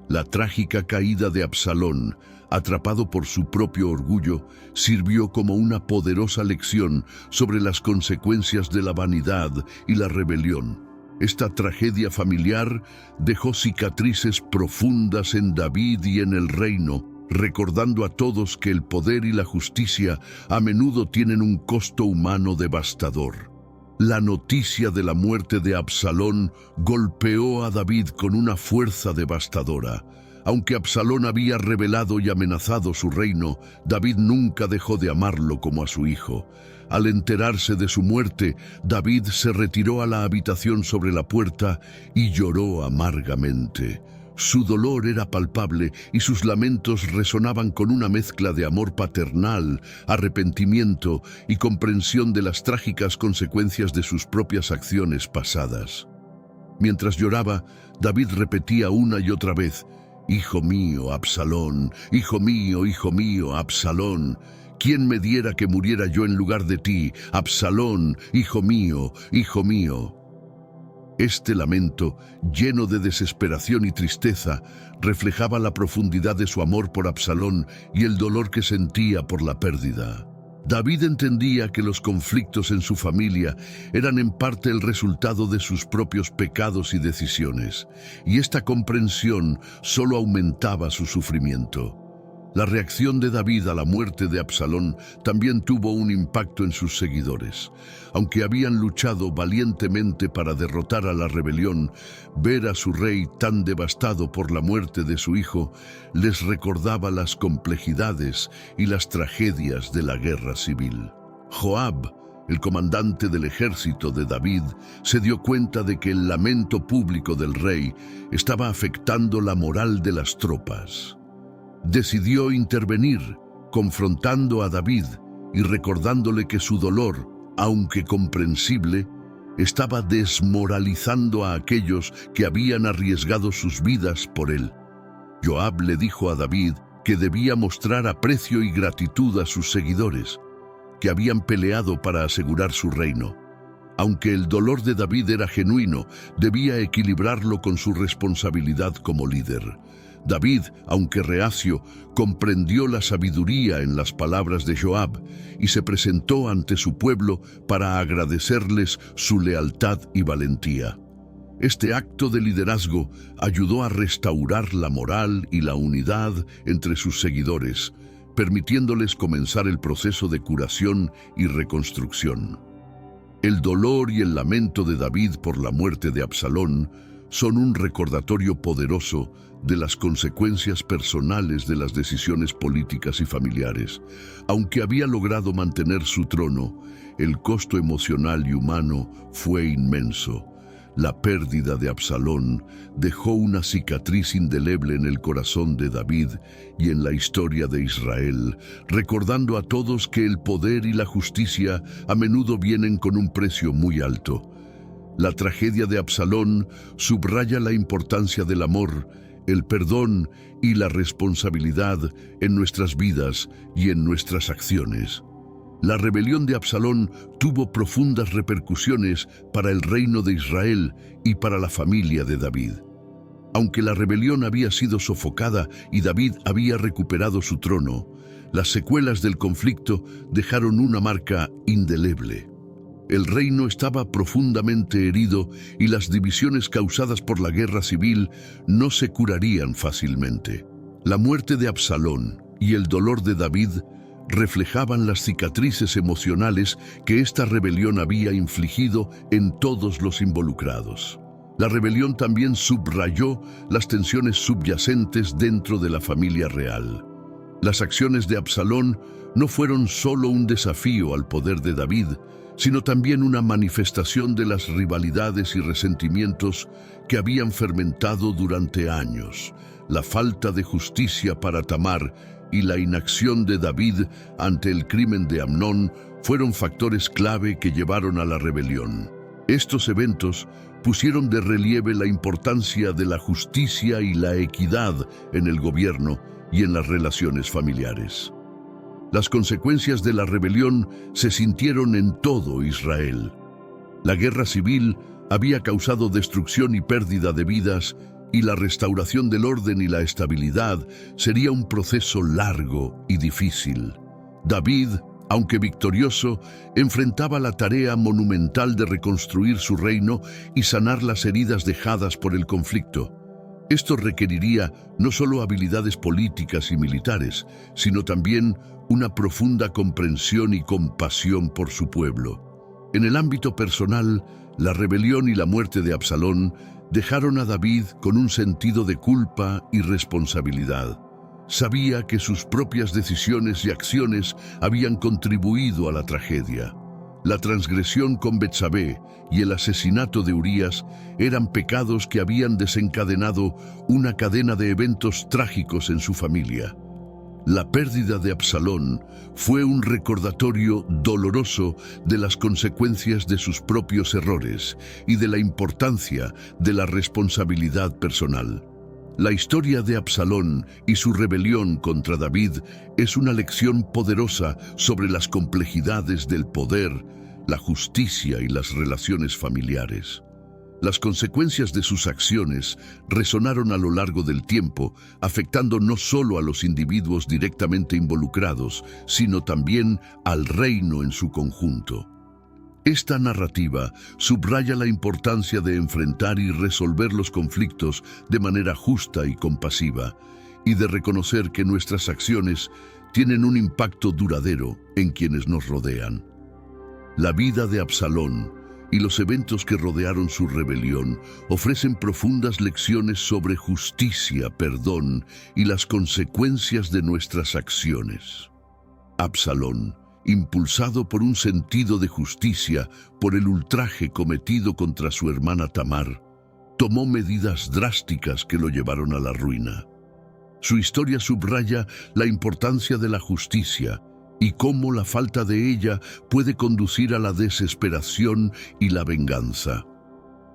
La trágica caída de Absalón, atrapado por su propio orgullo, sirvió como una poderosa lección sobre las consecuencias de la vanidad y la rebelión. Esta tragedia familiar dejó cicatrices profundas en David y en el reino, recordando a todos que el poder y la justicia a menudo tienen un costo humano devastador. La noticia de la muerte de Absalón golpeó a David con una fuerza devastadora. Aunque Absalón había rebelado y amenazado su reino, David nunca dejó de amarlo como a su hijo. Al enterarse de su muerte, David se retiró a la habitación sobre la puerta y lloró amargamente. Su dolor era palpable y sus lamentos resonaban con una mezcla de amor paternal, arrepentimiento y comprensión de las trágicas consecuencias de sus propias acciones pasadas. Mientras lloraba, David repetía una y otra vez: «Hijo mío, Absalón, hijo mío, Absalón. ¿Quién me diera que muriera yo en lugar de ti? Absalón, hijo mío, hijo mío». Este lamento, lleno de desesperación y tristeza, reflejaba la profundidad de su amor por Absalón y el dolor que sentía por la pérdida. David entendía que los conflictos en su familia eran en parte el resultado de sus propios pecados y decisiones, y esta comprensión solo aumentaba su sufrimiento. La reacción de David a la muerte de Absalón también tuvo un impacto en sus seguidores. Aunque habían luchado valientemente para derrotar a la rebelión, ver a su rey tan devastado por la muerte de su hijo les recordaba las complejidades y las tragedias de la guerra civil. Joab, el comandante del ejército de David, se dio cuenta de que el lamento público del rey estaba afectando la moral de las tropas. Decidió intervenir, confrontando a David y recordándole que su dolor, aunque comprensible, estaba desmoralizando a aquellos que habían arriesgado sus vidas por él. Joab le dijo a David que debía mostrar aprecio y gratitud a sus seguidores, que habían peleado para asegurar su reino. Aunque el dolor de David era genuino, debía equilibrarlo con su responsabilidad como líder. David, aunque reacio, comprendió la sabiduría en las palabras de Joab y se presentó ante su pueblo para agradecerles su lealtad y valentía. Este acto de liderazgo ayudó a restaurar la moral y la unidad entre sus seguidores, permitiéndoles comenzar el proceso de curación y reconstrucción. El dolor y el lamento de David por la muerte de Absalón son un recordatorio poderoso de las consecuencias personales de las decisiones políticas y familiares. Aunque había logrado mantener su trono, el costo emocional y humano fue inmenso. La pérdida de Absalón dejó una cicatriz indeleble en el corazón de David y en la historia de Israel, recordando a todos que el poder y la justicia a menudo vienen con un precio muy alto. La tragedia de Absalón subraya la importancia del amor, el perdón y la responsabilidad en nuestras vidas y en nuestras acciones. La rebelión de Absalón tuvo profundas repercusiones para el reino de Israel y para la familia de David. Aunque la rebelión había sido sofocada y David había recuperado su trono, las secuelas del conflicto dejaron una marca indeleble. El reino estaba profundamente herido y las divisiones causadas por la guerra civil no se curarían fácilmente. La muerte de Absalón y el dolor de David reflejaban las cicatrices emocionales que esta rebelión había infligido en todos los involucrados. La rebelión también subrayó las tensiones subyacentes dentro de la familia real. Las acciones de Absalón no fueron solo un desafío al poder de David, sino también una manifestación de las rivalidades y resentimientos que habían fermentado durante años. La falta de justicia para Tamar y la inacción de David ante el crimen de Amnón fueron factores clave que llevaron a la rebelión. Estos eventos pusieron de relieve la importancia de la justicia y la equidad en el gobierno y en las relaciones familiares. Las consecuencias de la rebelión se sintieron en todo Israel. La guerra civil había causado destrucción y pérdida de vidas, y la restauración del orden y la estabilidad sería un proceso largo y difícil. David, aunque victorioso, enfrentaba la tarea monumental de reconstruir su reino y sanar las heridas dejadas por el conflicto. Esto requeriría no solo habilidades políticas y militares, sino también una profunda comprensión y compasión por su pueblo. En el ámbito personal, la rebelión y la muerte de Absalón dejaron a David con un sentido de culpa y responsabilidad. Sabía que sus propias decisiones y acciones habían contribuido a la tragedia. La transgresión con Betsabé y el asesinato de Urías eran pecados que habían desencadenado una cadena de eventos trágicos en su familia. La pérdida de Absalón fue un recordatorio doloroso de las consecuencias de sus propios errores y de la importancia de la responsabilidad personal. La historia de Absalón y su rebelión contra David es una lección poderosa sobre las complejidades del poder, la justicia y las relaciones familiares. Las consecuencias de sus acciones resonaron a lo largo del tiempo, afectando no solo a los individuos directamente involucrados, sino también al reino en su conjunto. Esta narrativa subraya la importancia de enfrentar y resolver los conflictos de manera justa y compasiva, y de reconocer que nuestras acciones tienen un impacto duradero en quienes nos rodean. La vida de Absalón y los eventos que rodearon su rebelión ofrecen profundas lecciones sobre justicia, perdón y las consecuencias de nuestras acciones. Absalón, impulsado por un sentido de justicia por el ultraje cometido contra su hermana Tamar, tomó medidas drásticas que lo llevaron a la ruina. Su historia subraya la importancia de la justicia y cómo la falta de ella puede conducir a la desesperación y la venganza.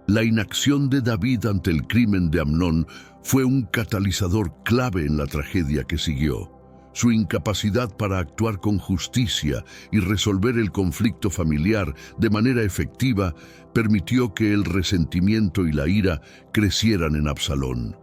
La inacción de David ante el crimen de Amnón fue un catalizador clave en la tragedia que siguió. Su incapacidad para actuar con justicia y resolver el conflicto familiar de manera efectiva permitió que el resentimiento y la ira crecieran en Absalón.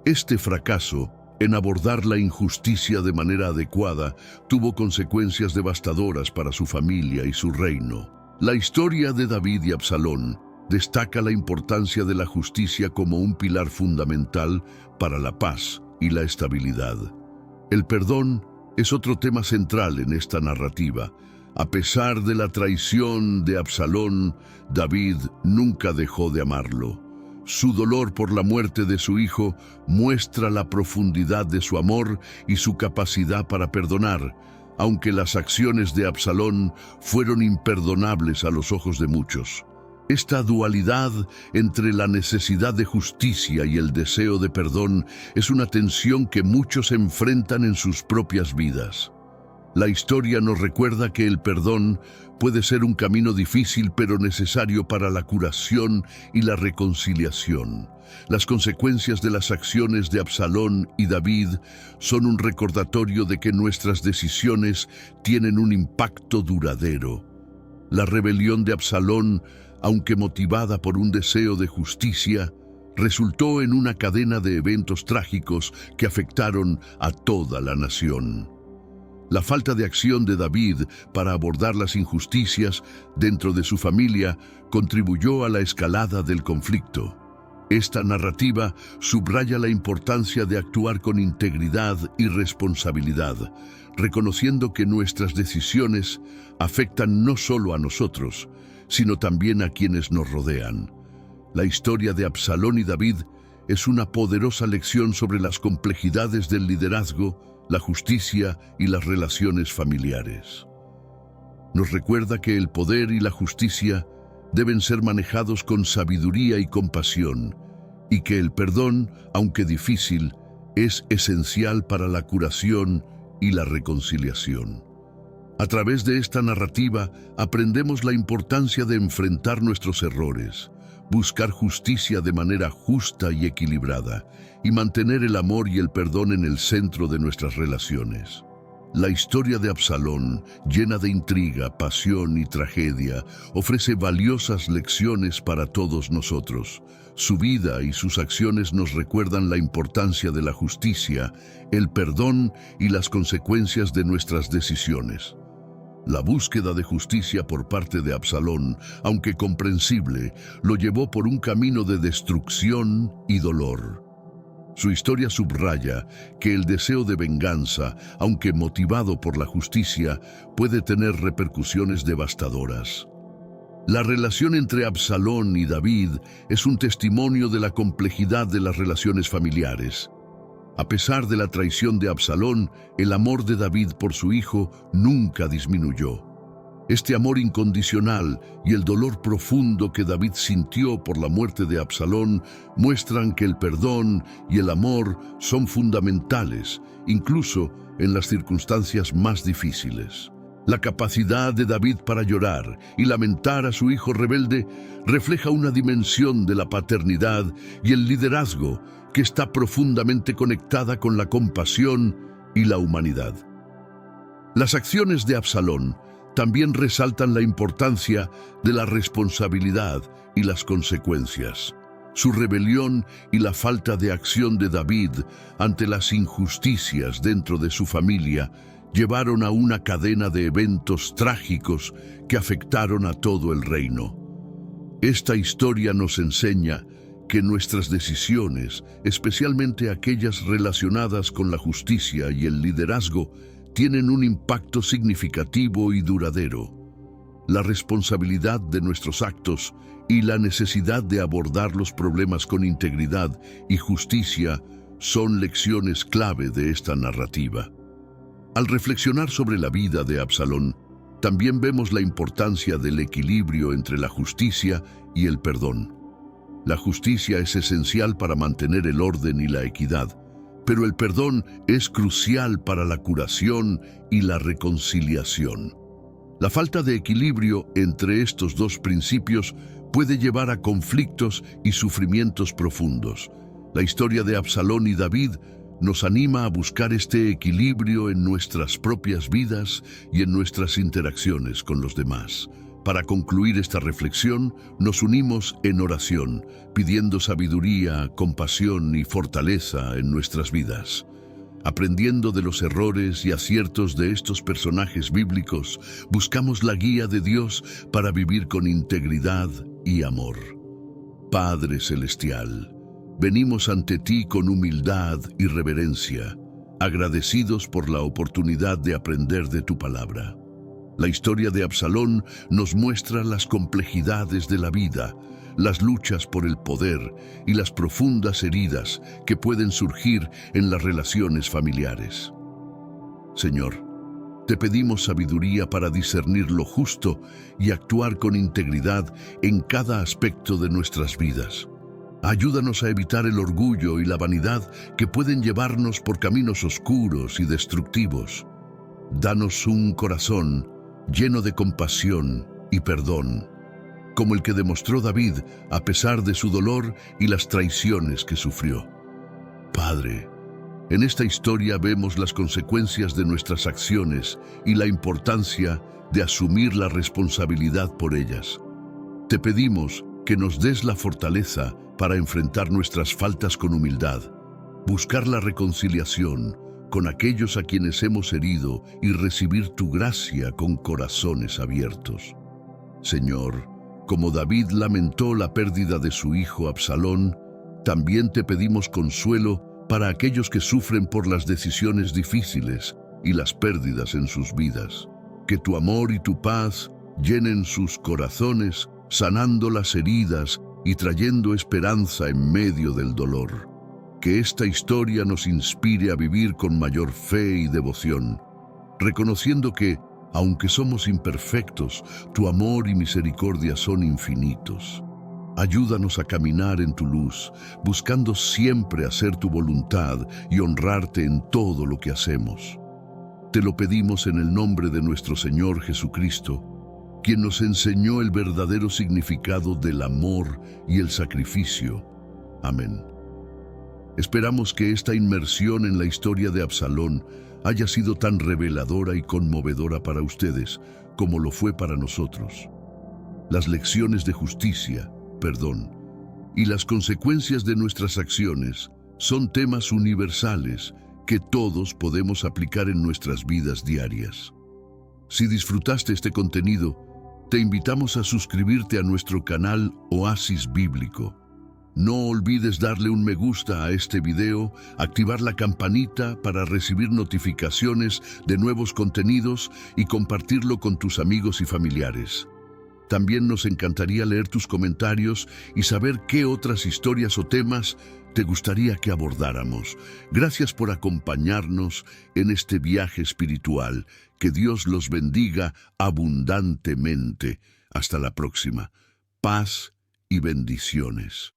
Este fracaso en abordar la injusticia de manera adecuada tuvo consecuencias devastadoras para su familia y su reino. La historia de David y Absalón destaca la importancia de la justicia como un pilar fundamental para la paz y la estabilidad. El perdón es otro tema central en esta narrativa. A pesar de la traición de Absalón, David nunca dejó de amarlo. Su dolor por la muerte de su hijo muestra la profundidad de su amor y su capacidad para perdonar, aunque las acciones de Absalón fueron imperdonables a los ojos de muchos. Esta dualidad entre la necesidad de justicia y el deseo de perdón es una tensión que muchos enfrentan en sus propias vidas. La historia nos recuerda que el perdón puede ser un camino difícil pero necesario para la curación y la reconciliación. Las consecuencias de las acciones de Absalón y David son un recordatorio de que nuestras decisiones tienen un impacto duradero. La rebelión de Absalón, aunque motivada por un deseo de justicia, resultó en una cadena de eventos trágicos que afectaron a toda la nación. La falta de acción de David para abordar las injusticias dentro de su familia contribuyó a la escalada del conflicto. Esta narrativa subraya la importancia de actuar con integridad y responsabilidad, reconociendo que nuestras decisiones afectan no solo a nosotros, sino también a quienes nos rodean. La historia de Absalón y David es una poderosa lección sobre las complejidades del liderazgo, la justicia y las relaciones familiares. Nos recuerda que el poder y la justicia deben ser manejados con sabiduría y compasión, y que el perdón, aunque difícil, es esencial para la curación y la reconciliación. A través de esta narrativa aprendemos la importancia de enfrentar nuestros errores, buscar justicia de manera justa y equilibrada, y mantener el amor y el perdón en el centro de nuestras relaciones. La historia de Absalón, llena de intriga, pasión y tragedia, ofrece valiosas lecciones para todos nosotros. Su vida y sus acciones nos recuerdan la importancia de la justicia, el perdón y las consecuencias de nuestras decisiones. La búsqueda de justicia por parte de Absalón, aunque comprensible, lo llevó por un camino de destrucción y dolor. Su historia subraya que el deseo de venganza, aunque motivado por la justicia, puede tener repercusiones devastadoras. La relación entre Absalón y David es un testimonio de la complejidad de las relaciones familiares. A pesar de la traición de Absalón, el amor de David por su hijo nunca disminuyó. Este amor incondicional y el dolor profundo que David sintió por la muerte de Absalón muestran que el perdón y el amor son fundamentales, incluso en las circunstancias más difíciles. La capacidad de David para llorar y lamentar a su hijo rebelde refleja una dimensión de la paternidad y el liderazgo que está profundamente conectada con la compasión y la humanidad. Las acciones de Absalón también resaltan la importancia de la responsabilidad y las consecuencias. Su rebelión y la falta de acción de David ante las injusticias dentro de su familia llevaron a una cadena de eventos trágicos que afectaron a todo el reino. Esta historia nos enseña que nuestras decisiones, especialmente aquellas relacionadas con la justicia y el liderazgo, tienen un impacto significativo y duradero. La responsabilidad de nuestros actos y la necesidad de abordar los problemas con integridad y justicia son lecciones clave de esta narrativa. Al reflexionar sobre la vida de Absalón, también vemos la importancia del equilibrio entre la justicia y el perdón. La justicia es esencial para mantener el orden y la equidad, pero el perdón es crucial para la curación y la reconciliación. La falta de equilibrio entre estos dos principios puede llevar a conflictos y sufrimientos profundos. La historia de Absalón y David nos anima a buscar este equilibrio en nuestras propias vidas y en nuestras interacciones con los demás. Para concluir esta reflexión, nos unimos en oración, pidiendo sabiduría, compasión y fortaleza en nuestras vidas. Aprendiendo de los errores y aciertos de estos personajes bíblicos, buscamos la guía de Dios para vivir con integridad y amor. Padre Celestial, venimos ante ti con humildad y reverencia, agradecidos por la oportunidad de aprender de tu palabra. La historia de Absalón nos muestra las complejidades de la vida, las luchas por el poder y las profundas heridas que pueden surgir en las relaciones familiares. Señor, te pedimos sabiduría para discernir lo justo y actuar con integridad en cada aspecto de nuestras vidas. Ayúdanos a evitar el orgullo y la vanidad que pueden llevarnos por caminos oscuros y destructivos. Danos un corazón lleno de compasión y perdón, como el que demostró David a pesar de su dolor y las traiciones que sufrió. Padre, en esta historia vemos las consecuencias de nuestras acciones y la importancia de asumir la responsabilidad por ellas. Te pedimos que nos des la fortaleza para enfrentar nuestras faltas con humildad, buscar la reconciliación con aquellos a quienes hemos herido y recibir tu gracia con corazones abiertos. Señor, como David lamentó la pérdida de su hijo Absalón, también te pedimos consuelo para aquellos que sufren por las decisiones difíciles y las pérdidas en sus vidas. Que tu amor y tu paz llenen sus corazones, sanando las heridas y trayendo esperanza en medio del dolor. Que esta historia nos inspire a vivir con mayor fe y devoción, reconociendo que, aunque somos imperfectos, tu amor y misericordia son infinitos. Ayúdanos a caminar en tu luz, buscando siempre hacer tu voluntad y honrarte en todo lo que hacemos. Te lo pedimos en el nombre de nuestro Señor Jesucristo, quien nos enseñó el verdadero significado del amor y el sacrificio. Amén. Esperamos que esta inmersión en la historia de Absalón haya sido tan reveladora y conmovedora para ustedes como lo fue para nosotros. Las lecciones de justicia, perdón y las consecuencias de nuestras acciones son temas universales que todos podemos aplicar en nuestras vidas diarias. Si disfrutaste este contenido, te invitamos a suscribirte a nuestro canal Oasis Bíblico. No olvides darle un me gusta a este video, activar la campanita para recibir notificaciones de nuevos contenidos y compartirlo con tus amigos y familiares. También nos encantaría leer tus comentarios y saber qué otras historias o temas te gustaría que abordáramos. Gracias por acompañarnos en este viaje espiritual. Que Dios los bendiga abundantemente. Hasta la próxima. Paz y bendiciones.